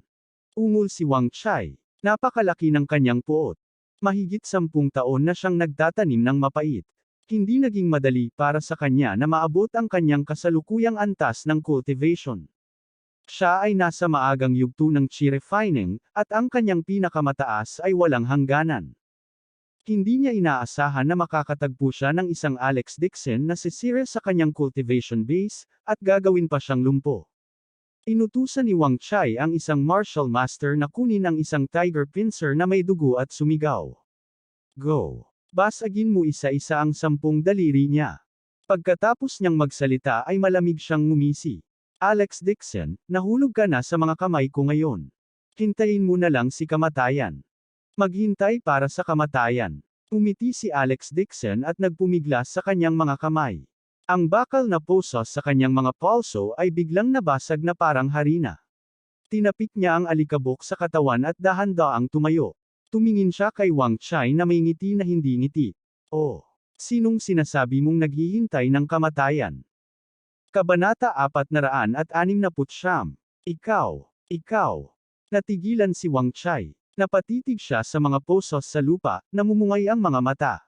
Ungol si Wang Chai. Napakalaki ng kanyang puot. Mahigit 10 taon na siyang nagtatanim ng mapait. Hindi naging madali para sa kanya na maabot ang kanyang kasalukuyang antas ng cultivation. Siya ay nasa maagang yugto ng chi refining, at ang kanyang pinakamataas ay walang hangganan. Hindi niya inaasahan na makakatagpo siya ng isang Alex Dixon na sisira sa kanyang cultivation base, at gagawin pa siyang lumpo. Inutusan ni Wang Chai ang isang martial master na kunin ang isang tiger pincer na may dugo at sumigaw. "Go! Basagin mo isa-isa ang 10 daliri niya." Pagkatapos niyang magsalita ay malamig siyang ngumisi. "Alex Dixon, nahulog ka na sa mga kamay ko ngayon. Hintayin mo na lang si kamatayan. Maghintay para sa kamatayan." Umiti si Alex Dixon at nagpumiglas sa kanyang mga kamay. Ang bakal na posos sa kanyang mga palso ay biglang nabasag na parang harina. Tinapik niya ang alikabok sa katawan at dahan-daang tumayo. Tumingin siya kay Wang Chai na may ngiti na hindi ngiti. "Oh, sinong sinasabi mong naghihintay ng kamatayan?" Kabanata 469. Ikaw. Natigilan si Wang Chai. Napatitig siya sa mga posos sa lupa, namumungay ang mga mata.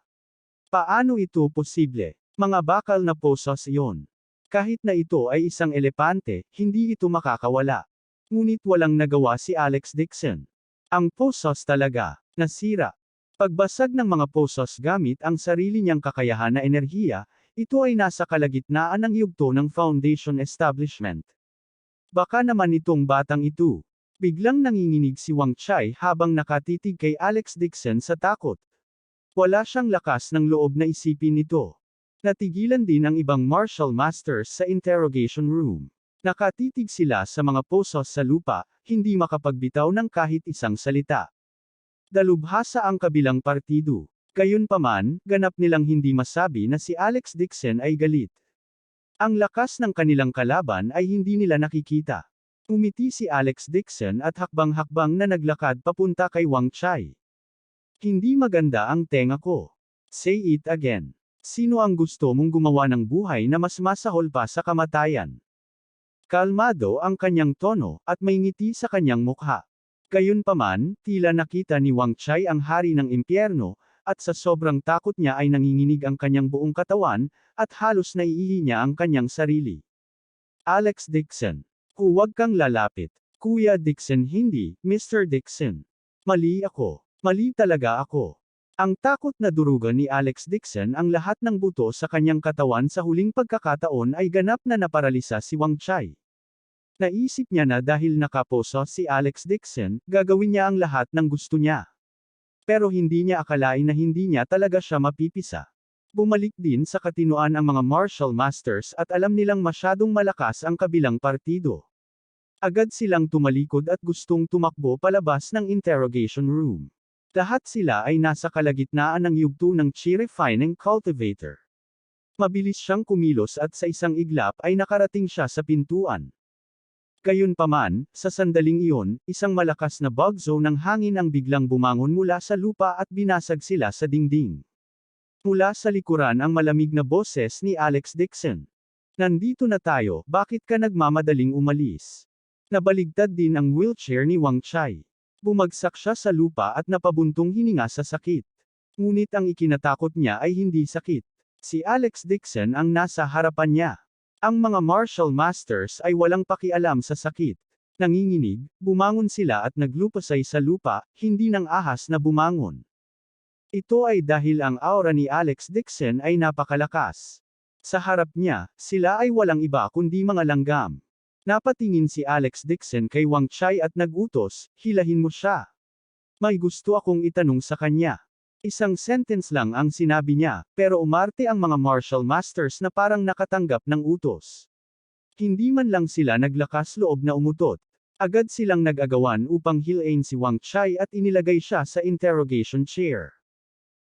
Paano ito posible? Mga bakal na posos iyon. Kahit na ito ay isang elepante, hindi ito makakawala. Ngunit walang nagawa si Alex Dixon. Ang posos talaga, nasira. Pagbasag ng mga posos gamit ang sarili niyang kakayahan na enerhiya, ito ay nasa kalagitnaan ng yugto ng foundation establishment. Baka naman itong batang ito. Biglang nanginginig si Wang Chai habang nakatitig kay Alex Dixon sa takot. Wala siyang lakas ng loob na isipin ito. Natigilan din ang ibang martial masters sa interrogation room. Nakatitig sila sa mga posos sa lupa, hindi makapagbitaw ng kahit isang salita. Dalubhasa ang kabilang partido. Gayunpaman, ganap nilang hindi masabi na si Alex Dixon ay galit. Ang lakas ng kanilang kalaban ay hindi nila nakikita. Umiti si Alex Dixon at hakbang-hakbang na naglakad papunta kay Wang Chai. "Hindi maganda ang tenga ko. Say it again. Sino ang gusto mong gumawa ng buhay na mas masahol pa sa kamatayan?" Kalmado ang kanyang tono, at may ngiti sa kanyang mukha. Gayunpaman, tila nakita ni Wang Chai ang hari ng impyerno, at sa sobrang takot niya ay nanginginig ang kanyang buong katawan, at halos naiihi niya ang kanyang sarili. "Alex Dixon. Huwag kang lalapit. Kuya Dixon, hindi, Mr. Dixon. Mali ako. Mali talaga ako." Ang takot na durugan ni Alex Dixon ang lahat ng buto sa kanyang katawan sa huling pagkakataon ay ganap na naparalisa si Wang Chai. Naisip niya na dahil nakaposo si Alex Dixon, gagawin niya ang lahat ng gusto niya. Pero hindi niya akalain na hindi niya talaga siya mapipisa. Bumalik din sa katinuan ang mga martial masters at alam nilang masyadong malakas ang kabilang partido. Agad silang tumalikod at gustong tumakbo palabas ng interrogation room. Lahat sila ay nasa kalagitnaan ng yugto ng chi refining cultivator. Mabilis siyang kumilos at sa isang iglap ay nakarating siya sa pintuan. Gayunpaman, sa sandaling iyon, isang malakas na bagzo ng hangin ang biglang bumangon mula sa lupa at binasag sila sa dingding. Mula sa likuran ang malamig na boses ni Alex Dixon. Nandito na tayo, bakit ka nagmamadaling umalis? Nabaligtad din ang wheelchair ni Wang Chai. Bumagsak siya sa lupa at napabuntong hininga sa sakit. Ngunit ang ikinatakot niya ay hindi sakit. Si Alex Dixon ang nasa harapan niya. Ang mga martial masters ay walang pakialam sa sakit. Nanginginig, bumangon sila at naglupasay sa lupa, hindi ng ahas na bumangon. Ito ay dahil ang aura ni Alex Dixon ay napakalakas. Sa harap niya, sila ay walang iba kundi mga langgam. Napatingin si Alex Dixon kay Wang Chai at nagutos, hilahin mo siya. May gusto akong itanong sa kanya. Isang sentence lang ang sinabi niya, pero umarte ang mga martial masters na parang nakatanggap ng utos. Hindi man lang sila naglakas loob na umutot. Agad silang nag-agawan upang hilain si Wang Chai at inilagay siya sa interrogation chair.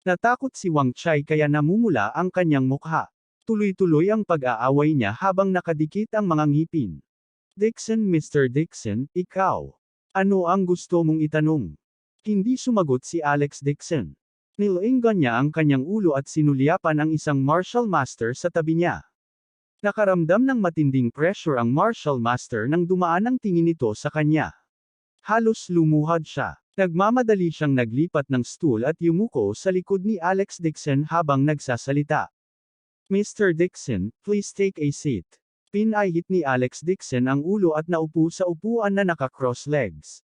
Natakot si Wang Chai kaya namumula ang kanyang mukha. Tuloy-tuloy ang pag-aaway niya habang nakadikit ang mga ngipin. Dixon, Mr. Dixon, ikaw. Ano ang gusto mong itanong? Hindi sumagot si Alex Dixon. Nilainggan niya ang kanyang ulo at sinulyapan ang isang martial master sa tabi niya. Nakaramdam ng matinding pressure ang martial master nang dumaan ang tingin nito sa kanya. Halos lumuhad siya. Nagmamadali siyang naglipat ng stool at yumuko sa likod ni Alex Dixon habang nagsasalita. Mr. Dixon, please take a seat. Pinahit ni Alex Dixon ang ulo at naupo sa upuan na naka-cross legs.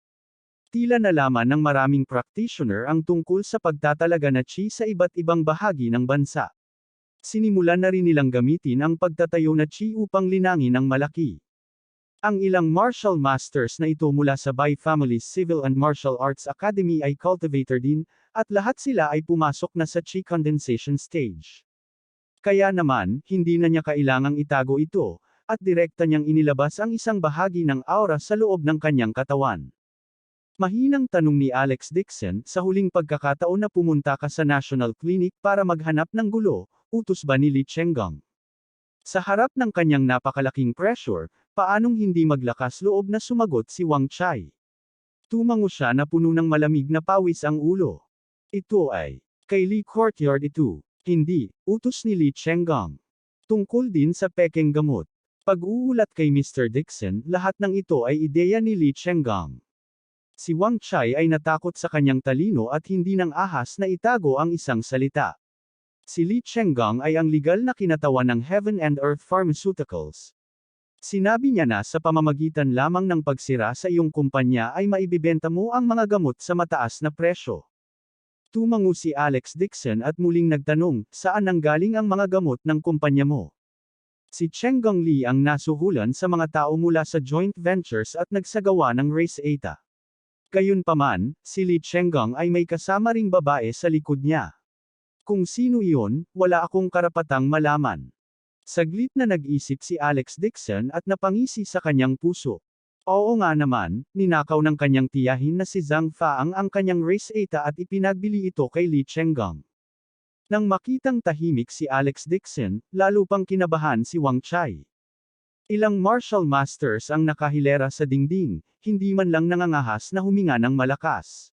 Tila nalaman ng maraming practitioner ang tungkol sa pagtatalaga na chi sa iba't ibang bahagi ng bansa. Sinimulan na rin nilang gamitin ang pagtatayo na chi upang linangin ang malaki. Ang ilang martial masters na ito mula sa Bai Family's Civil and Martial Arts Academy ay cultivator din, at lahat sila ay pumasok na sa chi condensation stage. Kaya naman, hindi na niya kailangang itago ito, at direkta niyang inilabas ang isang bahagi ng aura sa loob ng kanyang katawan. Mahinang tanong ni Alex Dixon, sa huling pagkakataon na pumunta ka sa National Clinic para maghanap ng gulo, utos ba ni Li Chenggang? Sa harap ng kanyang napakalaking pressure, paanong hindi maglakas loob na sumagot si Wang Chai? Tumango siya na puno ng malamig na pawis ang ulo. Ito ay, kay Li Courtyard ito. Hindi, utos ni Li Chenggang. Tungkol din sa pekeng gamot. Pag-uulat kay Mr. Dixon, lahat ng ito ay ideya ni Li Chenggang. Si Wang Chai ay natakot sa kanyang talino at hindi nang ahas na itago ang isang salita. Si Li Chenggang ay ang legal na kinatawan ng Heaven and Earth Pharmaceuticals. Sinabi niya na sa pamamagitan lamang ng pagsira sa iyong kumpanya ay maibibenta mo ang mga gamot sa mataas na presyo. Tumango si Alex Dixon at muling nagtanong, saan nanggaling ang mga gamot ng kumpanya mo? Si Chenggang Li ang nasuhulan sa mga tao mula sa joint ventures at nagsagawa ng Race Eta. Gayunpaman, si Li Chenggang ay may kasama ring babae sa likod niya. Kung sino iyon, wala akong karapatang malaman. Saglit na nag-isip si Alex Dixon at napangisi sa kanyang puso. Oo nga naman, ninakaw ng kanyang tiyahin na si Zhang Faang ang kanyang Race Eta at ipinagbili ito kay Li Chenggang. Nang makitang tahimik si Alex Dixon, lalo pang kinabahan si Wang Chai. Ilang martial masters ang nakahilera sa dingding, hindi man lang nangangahas na huminga ng malakas.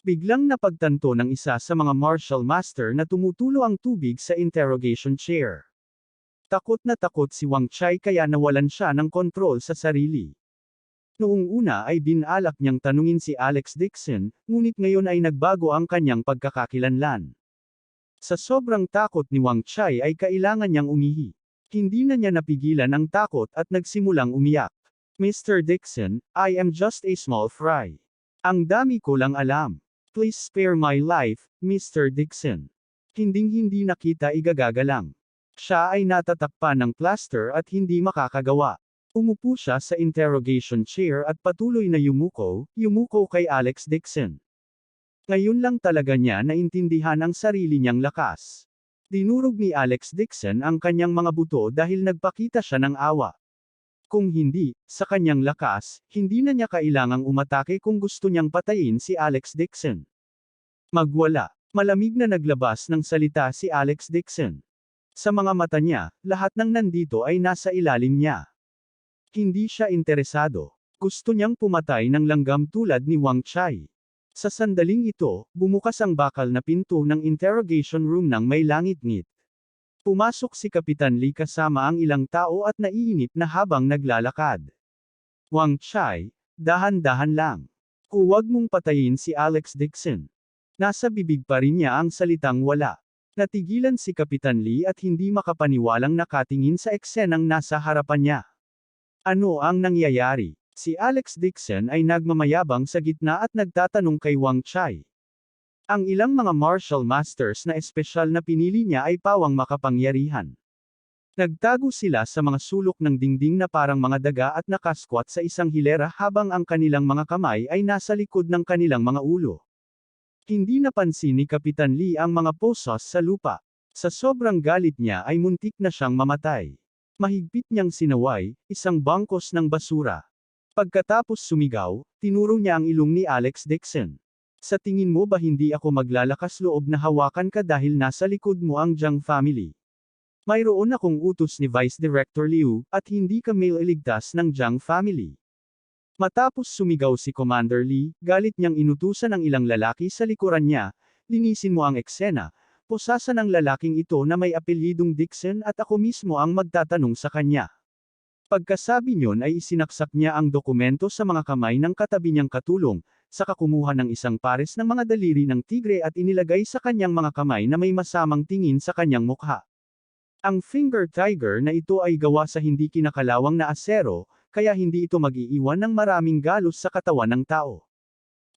Biglang napagtanto ng isa sa mga martial master na tumutulo ang tubig sa interrogation chair. Takot na takot si Wang Chai kaya nawalan siya ng kontrol sa sarili. Noong una ay binalak niyang tanungin si Alex Dixon, ngunit ngayon ay nagbago ang kanyang pagkakakilanlan. Sa sobrang takot ni Wang Chai ay kailangan niyang umihi. Hindi na niya napigilan ang takot at nagsimulang umiyak. Mr. Dixon, I am just a small fry. Ang dami ko lang alam. Please spare my life, Mr. Dixon. Hinding-hindi nakita igagagalang. Siya ay natatakpan ng plaster at hindi makakagawa. Umupo siya sa interrogation chair at patuloy na yumuko kay Alex Dixon. Ngayon lang talaga niya naintindihan ang sarili niyang lakas. Dinurog ni Alex Dixon ang kanyang mga buto dahil nagpakita siya ng awa. Kung hindi, sa kanyang lakas, hindi na niya kailangang umatake kung gusto niyang patayin si Alex Dixon. Magwala. Malamig na naglabas ng salita si Alex Dixon. Sa mga mata niya, lahat ng nandito ay nasa ilalim niya. Hindi siya interesado. Gusto niyang pumatay ng langgam tulad ni Wang Chai. Sa sandaling ito, bumukas ang bakal na pinto ng interrogation room ng may langit-ngit. Pumasok si Kapitan Lee kasama ang ilang tao at naiinip na habang naglalakad. Wang Chai, dahan-dahan lang. Huwag mong patayin si Alex Dixon. Nasa bibig pa rin niya ang salitang wala. Natigilan si Kapitan Lee at hindi makapaniwalang nakatingin sa eksenang nasa harapan niya. Ano ang nangyayari? Si Alex Dixon ay nagmamayabang sa gitna at nagtatanong kay Wang Chai. Ang ilang mga martial masters na espesyal na pinili niya ay pawang makapangyarihan. Nagtago sila sa mga sulok ng dingding na parang mga daga at nakasquat sa isang hilera habang ang kanilang mga kamay ay nasa likod ng kanilang mga ulo. Hindi napansin ni Kapitan Lee ang mga posos sa lupa. Sa sobrang galit niya ay muntik na siyang mamatay. Mahigpit niyang sinaway, isang bangkos ng basura. Pagkatapos sumigaw, tinuro niya ang ilong ni Alex Dixon. Sa tingin mo ba hindi ako maglalakas loob na hawakan ka dahil nasa likod mo ang Jiang family? Mayroon akong utos ni Vice Director Liu, at hindi ka mailigtas ng Jiang family. Matapos sumigaw si Commander Lee, galit niyang inutusan ang ilang lalaki sa likuran niya, linisin mo ang eksena, posasan ang lalaking ito na may apelyidong Dixon at ako mismo ang magtatanong sa kanya. Pagkasabi niyon ay isinaksak niya ang dokumento sa mga kamay ng katabi niyang katulong, saka kumuha ng isang pares ng mga daliri ng tigre at inilagay sa kanyang mga kamay na may masamang tingin sa kanyang mukha. Ang finger tiger na ito ay gawa sa hindi kinakalawang na asero, kaya hindi ito mag-iiwan ng maraming galos sa katawan ng tao.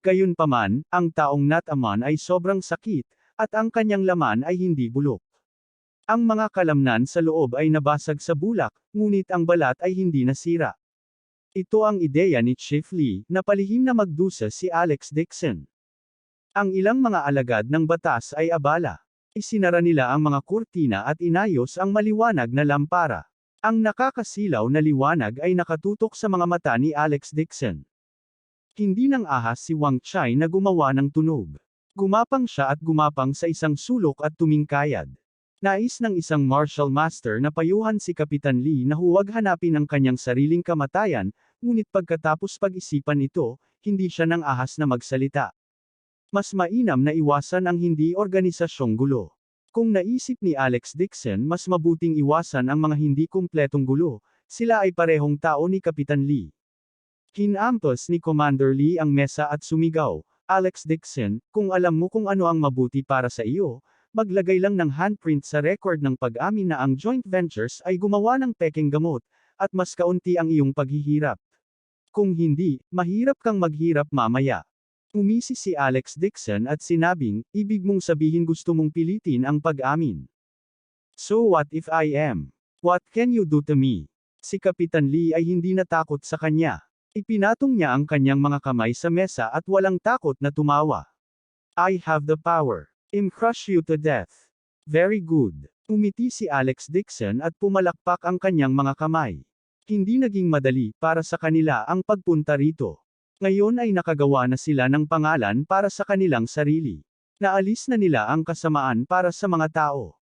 Gayunpaman, ang taong nataman ay sobrang sakit, at ang kanyang laman ay hindi bulok. Ang mga kalamnan sa loob ay nabasag sa bulak, ngunit ang balat ay hindi nasira. Ito ang ideya ni Chief Lee, na palihim na magdusa si Alex Dixon. Ang ilang mga alagad ng batas ay abala. Isinara nila ang mga kurtina at inayos ang maliwanag na lampara. Ang nakakasilaw na liwanag ay nakatutok sa mga mata ni Alex Dixon. Hindi nang ahas si Wang Chai na gumawa ng tunog. Gumapang siya at gumapang sa isang sulok at tumingkayad. Nais ng isang martial master na payuhan si Kapitan Lee na huwag hanapin ang kanyang sariling kamatayan, ngunit pagkatapos pag-isipan ito, hindi siya nang ahas na magsalita. Mas mainam na iwasan ang hindi organisasyong gulo. Kung naisip ni Alex Dixon mas mabuting iwasan ang mga hindi kumpletong gulo, sila ay parehong tao ni Kapitan Lee. Hinampas ni Commander Lee ang mesa at sumigaw, Alex Dixon, kung alam mo kung ano ang mabuti para sa iyo, maglagay lang ng handprint sa record ng pag-amin na ang joint ventures ay gumawa ng pekeng gamot, at mas kaunti ang iyong paghihirap. Kung hindi, mahirap kang maghirap mamaya. Umisi si Alex Dixon at sinabing, ibig mong sabihin gusto mong pilitin ang pag-amin. So what if I am? What can you do to me? Si Kapitan Lee ay hindi natakot sa kanya. Ipinatong niya ang kanyang mga kamay sa mesa at walang takot na tumawa. I have the power. Crush you to death. Very good. Umiti si Alex Dixon at pumalakpak ang kanyang mga kamay. Hindi naging madali para sa kanila ang pagpunta rito. Ngayon ay nakagawa na sila ng pangalan para sa kanilang sarili. Naalis na nila ang kasamaan para sa mga tao.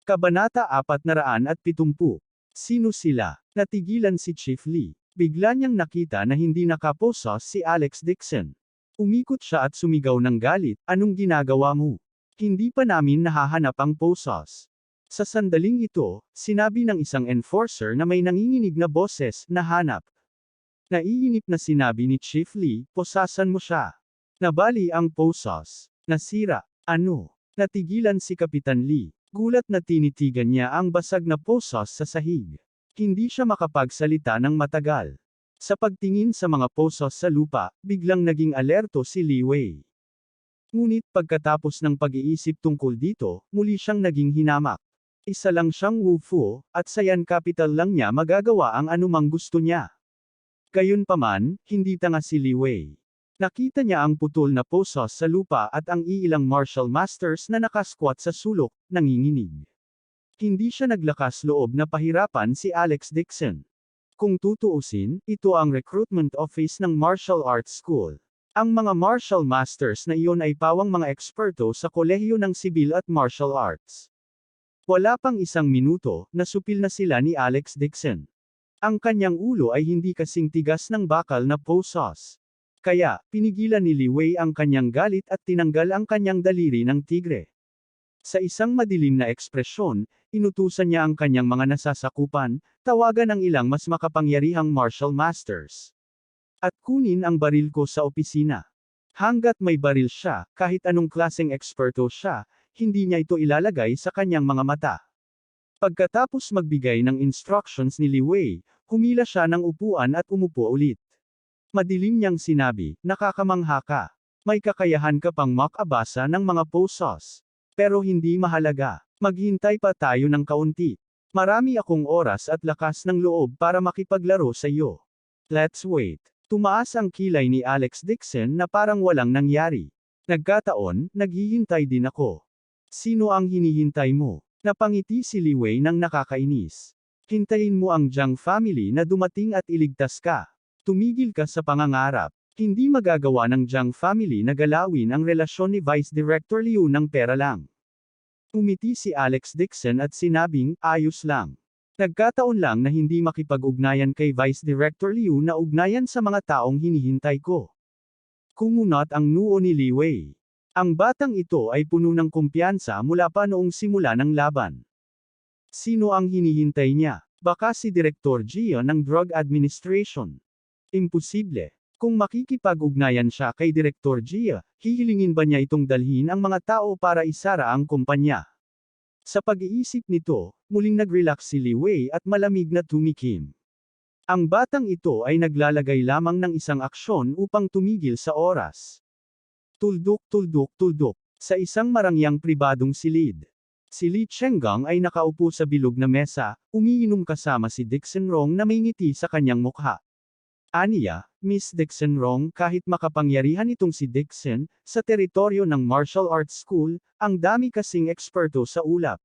Kabanata 470. Sino sila? Natigilan si Chief Lee. Bigla niyang nakita na hindi nakaposos si Alex Dixon. Umikot siya at sumigaw ng galit, anong ginagawa mo? Hindi pa namin nahahanap ang posos. Sa sandaling ito, sinabi ng isang enforcer na may nanginginig na boses, nahanap. Naiinip na sinabi ni Chief Lee, posasan mo siya. Nabali ang posos. Nasira. Ano? Natigilan si Kapitan Lee. Gulat na tinitigan niya ang basag na posos sa sahig. Hindi siya makapagsalita ng matagal. Sa pagtingin sa mga posos sa lupa, biglang naging alerto si Li Wei. Ngunit pagkatapos ng pag-iisip tungkol dito, muli siyang naging hinamak. Isa lang siyang wufu, at sa yan capital lang niya magagawa ang anumang gusto niya. Gayunpaman, hindi tanga si Li Wei. Nakita niya ang putol na posos sa lupa at ang iilang martial masters na nakasquat sa sulok, nanginginig. Hindi siya naglakas loob na pahirapan si Alex Dixon. Kung tutuusin, ito ang recruitment office ng martial arts school. Ang mga martial masters na iyon ay pawang mga eksperto sa kolehiyo ng sibil at martial arts. Wala pang isang minuto, nasupil na sila ni Alex Dixon. Ang kanyang ulo ay hindi kasing tigas ng bakal na posos. Kaya, pinigilan ni Li Wei ang kanyang galit at tinanggal ang kanyang daliri ng tigre. Sa isang madilim na ekspresyon, inutusan niya ang kanyang mga nasasakupan, tawagan ang ilang mas makapangyarihang martial masters. At kunin ang baril ko sa opisina. Hanggat may baril siya, kahit anong klaseng eksperto siya, hindi niya ito ilalagay sa kanyang mga mata. Pagkatapos magbigay ng instructions ni Li Wei, humila siya ng upuan at umupo ulit. Madilim niyang sinabi, nakakamangha ka. May kakayahan ka pang makabasa ng mga posos. Pero hindi mahalaga. Maghintay pa tayo ng kaunti. Marami akong oras at lakas ng loob para makipaglaro sa iyo. Let's wait. Tumaas ang kilay ni Alex Dixon na parang walang nangyari. Nagkataon, naghihintay din ako. Sino ang hinihintay mo? Napangiti si Li Wei nang nakakainis. Hintayin mo ang Jiang family na dumating at iligtas ka. Tumigil ka sa pangangarap. Hindi magagawa ng Jiang family na galawin ang relasyon ni Vice Director Liu ng pera lang. Umiti si Alex Dixon at sinabing, ayos lang. Nagkataon lang na hindi makipag-ugnayan kay Vice Director Liu na ugnayan sa mga taong hinihintay ko. Kumunot ang noo ni Li Wei. Ang batang ito ay puno ng kumpiyansa mula pa noong simula ng laban. Sino ang hinihintay niya? Baka si Direktor Jia ng Drug Administration. Imposible. Kung makikipag-ugnayan siya kay Direktor Jia, hihilingin ba niya itong dalhin ang mga tao para isara ang kumpanya? Sa pag-iisip nito, muling nag-relax si Li Wei at malamig na tumikim. Ang batang ito ay naglalagay lamang ng isang aksyon upang tumigil sa oras. Tuldok, tuldok, tuldok. Sa isang marangyang pribadong silid. Si Li Chenggang ay nakaupo sa bilog na mesa, umiinom kasama si Dixon Rong na may ngiti sa kanyang mukha. Aniya, Miss Dixon Rong, kahit makapangyarihan itong si Dixon, sa teritoryo ng martial arts school, ang dami kasing eksperto sa ulap.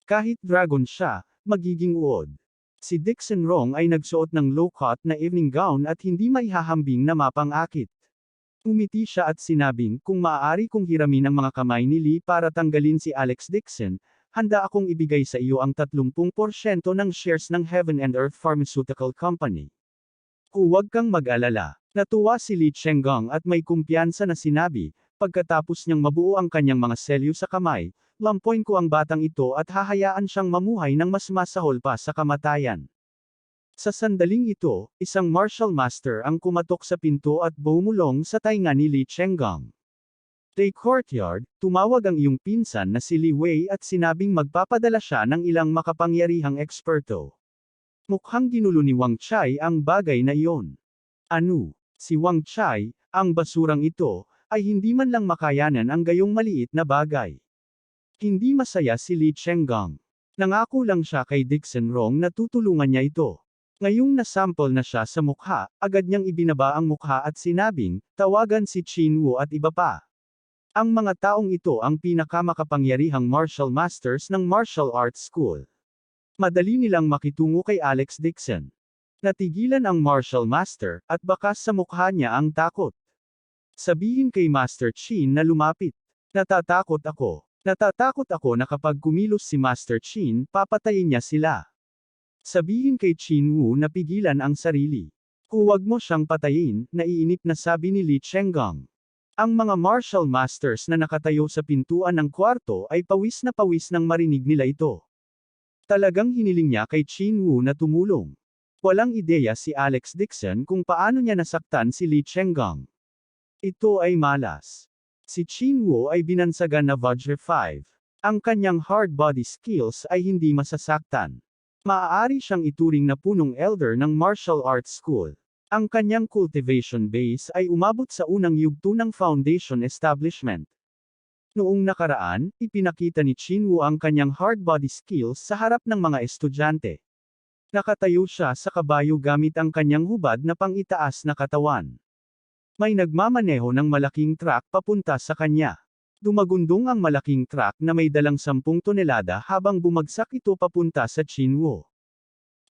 Kahit dragon siya, magiging uod. Si Dixon Rong ay nagsuot ng low-cut na evening gown at hindi maihahambing na mapang-akit. Umiti siya at sinabing, kung maaari kong hiramin ang mga kamay ni Lee para tanggalin si Alex Dixon, handa akong ibigay sa iyo ang 30% ng shares ng Heaven and Earth Pharmaceutical Company. Huwag kang mag-alala. Natuwa si Li Chenggang at may kumpiyansa na sinabi, pagkatapos niyang mabuo ang kanyang mga selyo sa kamay, lampoin ko ang batang ito at hahayaan siyang mamuhay ng mas masahol pa sa kamatayan. Sa sandaling ito, isang martial master ang kumatok sa pinto at bumulong sa tainga ni Li Chenggang. Sa courtyard, tumawag ang iyong pinsan na si Li Wei at sinabing magpapadala siya ng ilang makapangyarihang eksperto. Mukhang ginulo ni Wang Chai ang bagay na iyon. Ano? Si Wang Chai, ang basurang ito, ay hindi man lang makayanan ang gayong maliit na bagay. Hindi masaya si Li Chenggang. Nangako lang siya kay Dixon Rong na tutulungan niya ito. Ngayong nasample na siya sa mukha, agad niyang ibinaba ang mukha at sinabing, tawagan si Qin Wu at iba pa. Ang mga taong ito ang pinakamakapangyarihang martial masters ng martial arts school. Madali nilang makitungo kay Alex Dixon. Natigilan ang martial master, at bakas sa mukha niya ang takot. Sabihin kay Master Qin na lumapit. Natatakot ako. Natatakot ako na kapag kumilos si Master Qin, papatayin niya sila. Sabihin kay Qin Wu na pigilan ang sarili. Huwag mo siyang patayin, naiinip na sabi ni Li Chenggang. Ang mga martial masters na nakatayo sa pintuan ng kwarto ay pawis na pawis nang marinig nila ito. Talagang hiniling niya kay Qin Wu na tumulong. Walang ideya si Alex Dixon kung paano niya nasaktan si Li Chenggang. Ito ay malas. Si Qin Wu ay binansagan na Vajra 5. Ang kanyang hard body skills ay hindi masasaktan. Maaari siyang ituring na punong elder ng martial arts school. Ang kanyang cultivation base ay umabot sa unang yugto ng foundation establishment. Noong nakaraan, ipinakita ni Qin Wu ang kanyang hard body skills sa harap ng mga estudyante. Nakatayo siya sa kabayo gamit ang kanyang hubad na pang-itaas na katawan. May nagmamaneho ng malaking truck papunta sa kanya. Dumagundong ang malaking truck na may dalang 10 tonelada habang bumagsak ito papunta sa Chinwo.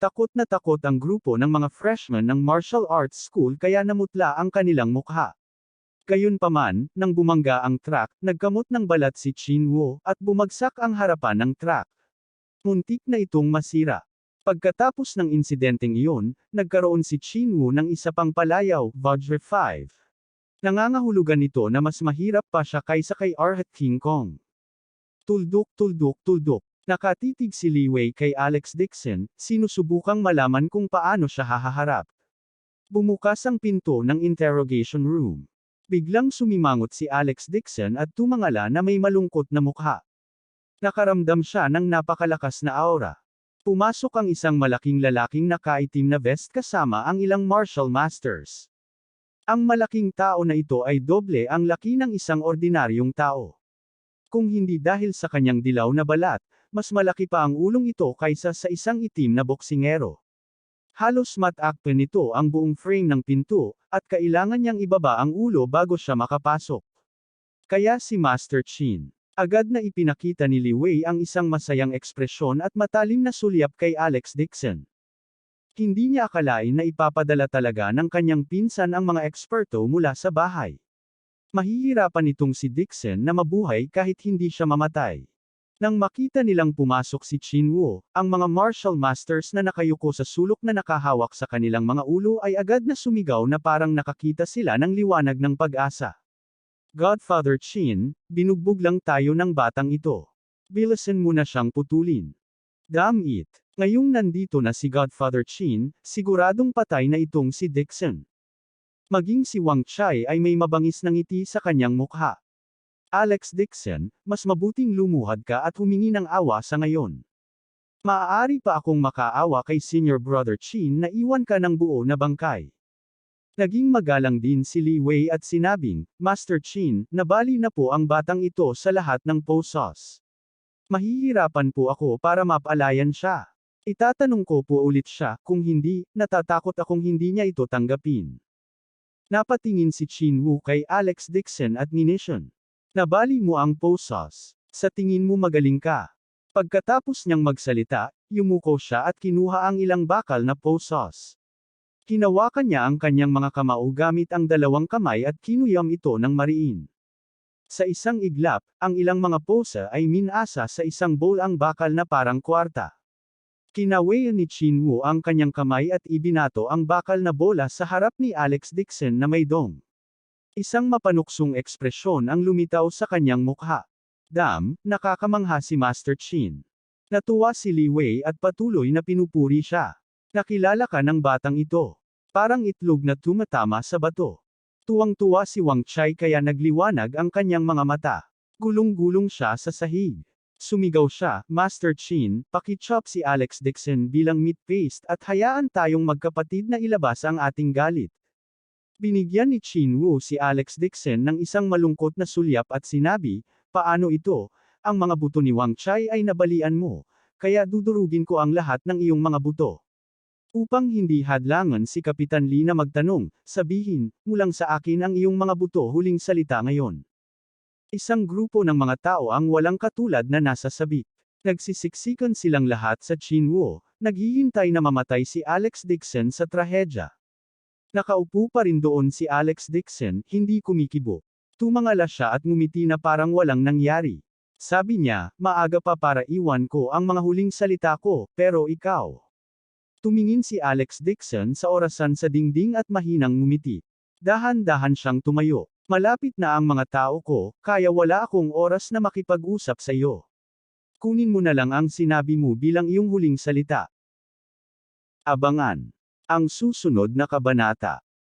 Takot na takot ang grupo ng mga freshmen ng martial arts school kaya namutla ang kanilang mukha. Gayunpaman, nang bumangga ang truck, nagkamot ng balat si Chinwo, at bumagsak ang harapan ng truck. Muntik na itong masira. Pagkatapos ng insidenteng iyon, nagkaroon si Chinwo ng isa pang palayaw, Vajra 5. Nangangahulugan ito na mas mahirap pa siya kaysa kay Arhat King Kong. Tuldok, tuldok, tuldok. Nakatitig si Li Wei kay Alex Dixon, sinusubukang malaman kung paano siya hahaharap. Bumukas ang pinto ng interrogation room. Biglang sumimangot si Alex Dixon at tumangala na may malungkot na mukha. Nakaramdam siya ng napakalakas na aura. Pumasok ang isang malaking lalaking nakaitim na vest kasama ang ilang martial masters. Ang malaking tao na ito ay doble ang laki ng isang ordinaryong tao. Kung hindi dahil sa kanyang dilaw na balat, mas malaki pa ang ulong ito kaysa sa isang itim na boksingero. Halos matakpan nito ang buong frame ng pinto, at kailangan niyang ibaba ang ulo bago siya makapasok. Kaya si Master Chin, agad na ipinakita ni Li Wei ang isang masayang ekspresyon at matalim na sulyap kay Alex Dixon. Hindi niya akalain na ipapadala talaga ng kanyang pinsan ang mga eksperto mula sa bahay. Mahihirapan itong si Dixon na mabuhay kahit hindi siya mamatay. Nang makita nilang pumasok si Chinwo, ang mga martial masters na nakayuko sa sulok na nakahawak sa kanilang mga ulo ay agad na sumigaw na parang nakakita sila ng liwanag ng pag-asa. Godfather Chin, binugbog lang tayo ng batang ito. Bilisan mo na siyang putulin. Damn it! Ngayong nandito na si Godfather Chin, siguradong patay na itong si Dixon. Maging si Wang Chai ay may mabangis na ngiti sa kanyang mukha. Alex Dixon, mas mabuting lumuhad ka at humingi ng awa sa ngayon. Maaari pa akong makaawa kay Senior Brother Chin na iwan ka ng buo na bangkay. Naging magalang din si Li Wei at sinabing, Master Chin, nabali na po ang batang ito sa lahat ng poses. Mahihirapan po ako para mapalayan siya. Itatanong ko po ulit siya, kung hindi, natatakot akong hindi niya ito tanggapin. Napatingin si Chinwo kay Alex Dixon at Ninishan. Nabali mo ang poses. Sa tingin mo magaling ka. Pagkatapos niyang magsalita, yumuko siya at kinuha ang ilang bakal na poses. Hinawakan niya ang kanyang mga kamao gamit ang dalawang kamay at kinuyam ito ng mariin. Sa isang iglap, ang ilang mga pose ay minasa sa isang bowl ang bakal na parang kwarta. Kinawayan ni Chinwo ang kanyang kamay at ibinato ang bakal na bola sa harap ni Alex Dixon na may dong. Isang mapanuksong ekspresyon ang lumitaw sa kanyang mukha. Nakakamangha si Master Chin. Natuwa si Li Wei at patuloy na pinupuri siya. Nakilala ka ng batang ito. Parang itlog na tumatama sa bato. Tuwang-tuwa si Wang Chai kaya nagliwanag ang kanyang mga mata. Gulong-gulong siya sa sahig. Sumigaw siya, Master Chin, paki-chop si Alex Dixon bilang meat paste at hayaan tayong magkapatid na ilabas ang ating galit. Binigyan ni Chinwo si Alex Dixon ng isang malungkot na sulyap at sinabi, paano ito, ang mga buto ni Wang Chai ay nabalian mo, kaya dudurugin ko ang lahat ng iyong mga buto. Upang hindi hadlangan si Kapitan Lee na magtanong, sabihin, mulang sa akin ang iyong mga buto huling salita ngayon. Isang grupo ng mga tao ang walang katulad na nasa sabik. Nagsisiksikan silang lahat sa Chinwo, naghihintay na mamatay si Alex Dixon sa trahedya. Nakaupo pa rin doon si Alex Dixon, hindi kumikibo. Tumangala siya at ngumiti na parang walang nangyari. Sabi niya, maaga pa para iwan ko ang mga huling salita ko, pero ikaw. Tumingin si Alex Dixon sa orasan sa dingding at mahinang ngumiti. Dahan-dahan siyang tumayo. Malapit na ang mga tao ko, kaya wala akong oras na makipag-usap sa iyo. Kunin mo na lang ang sinabi mo bilang iyong huling salita. Abangan ang susunod na kabanata.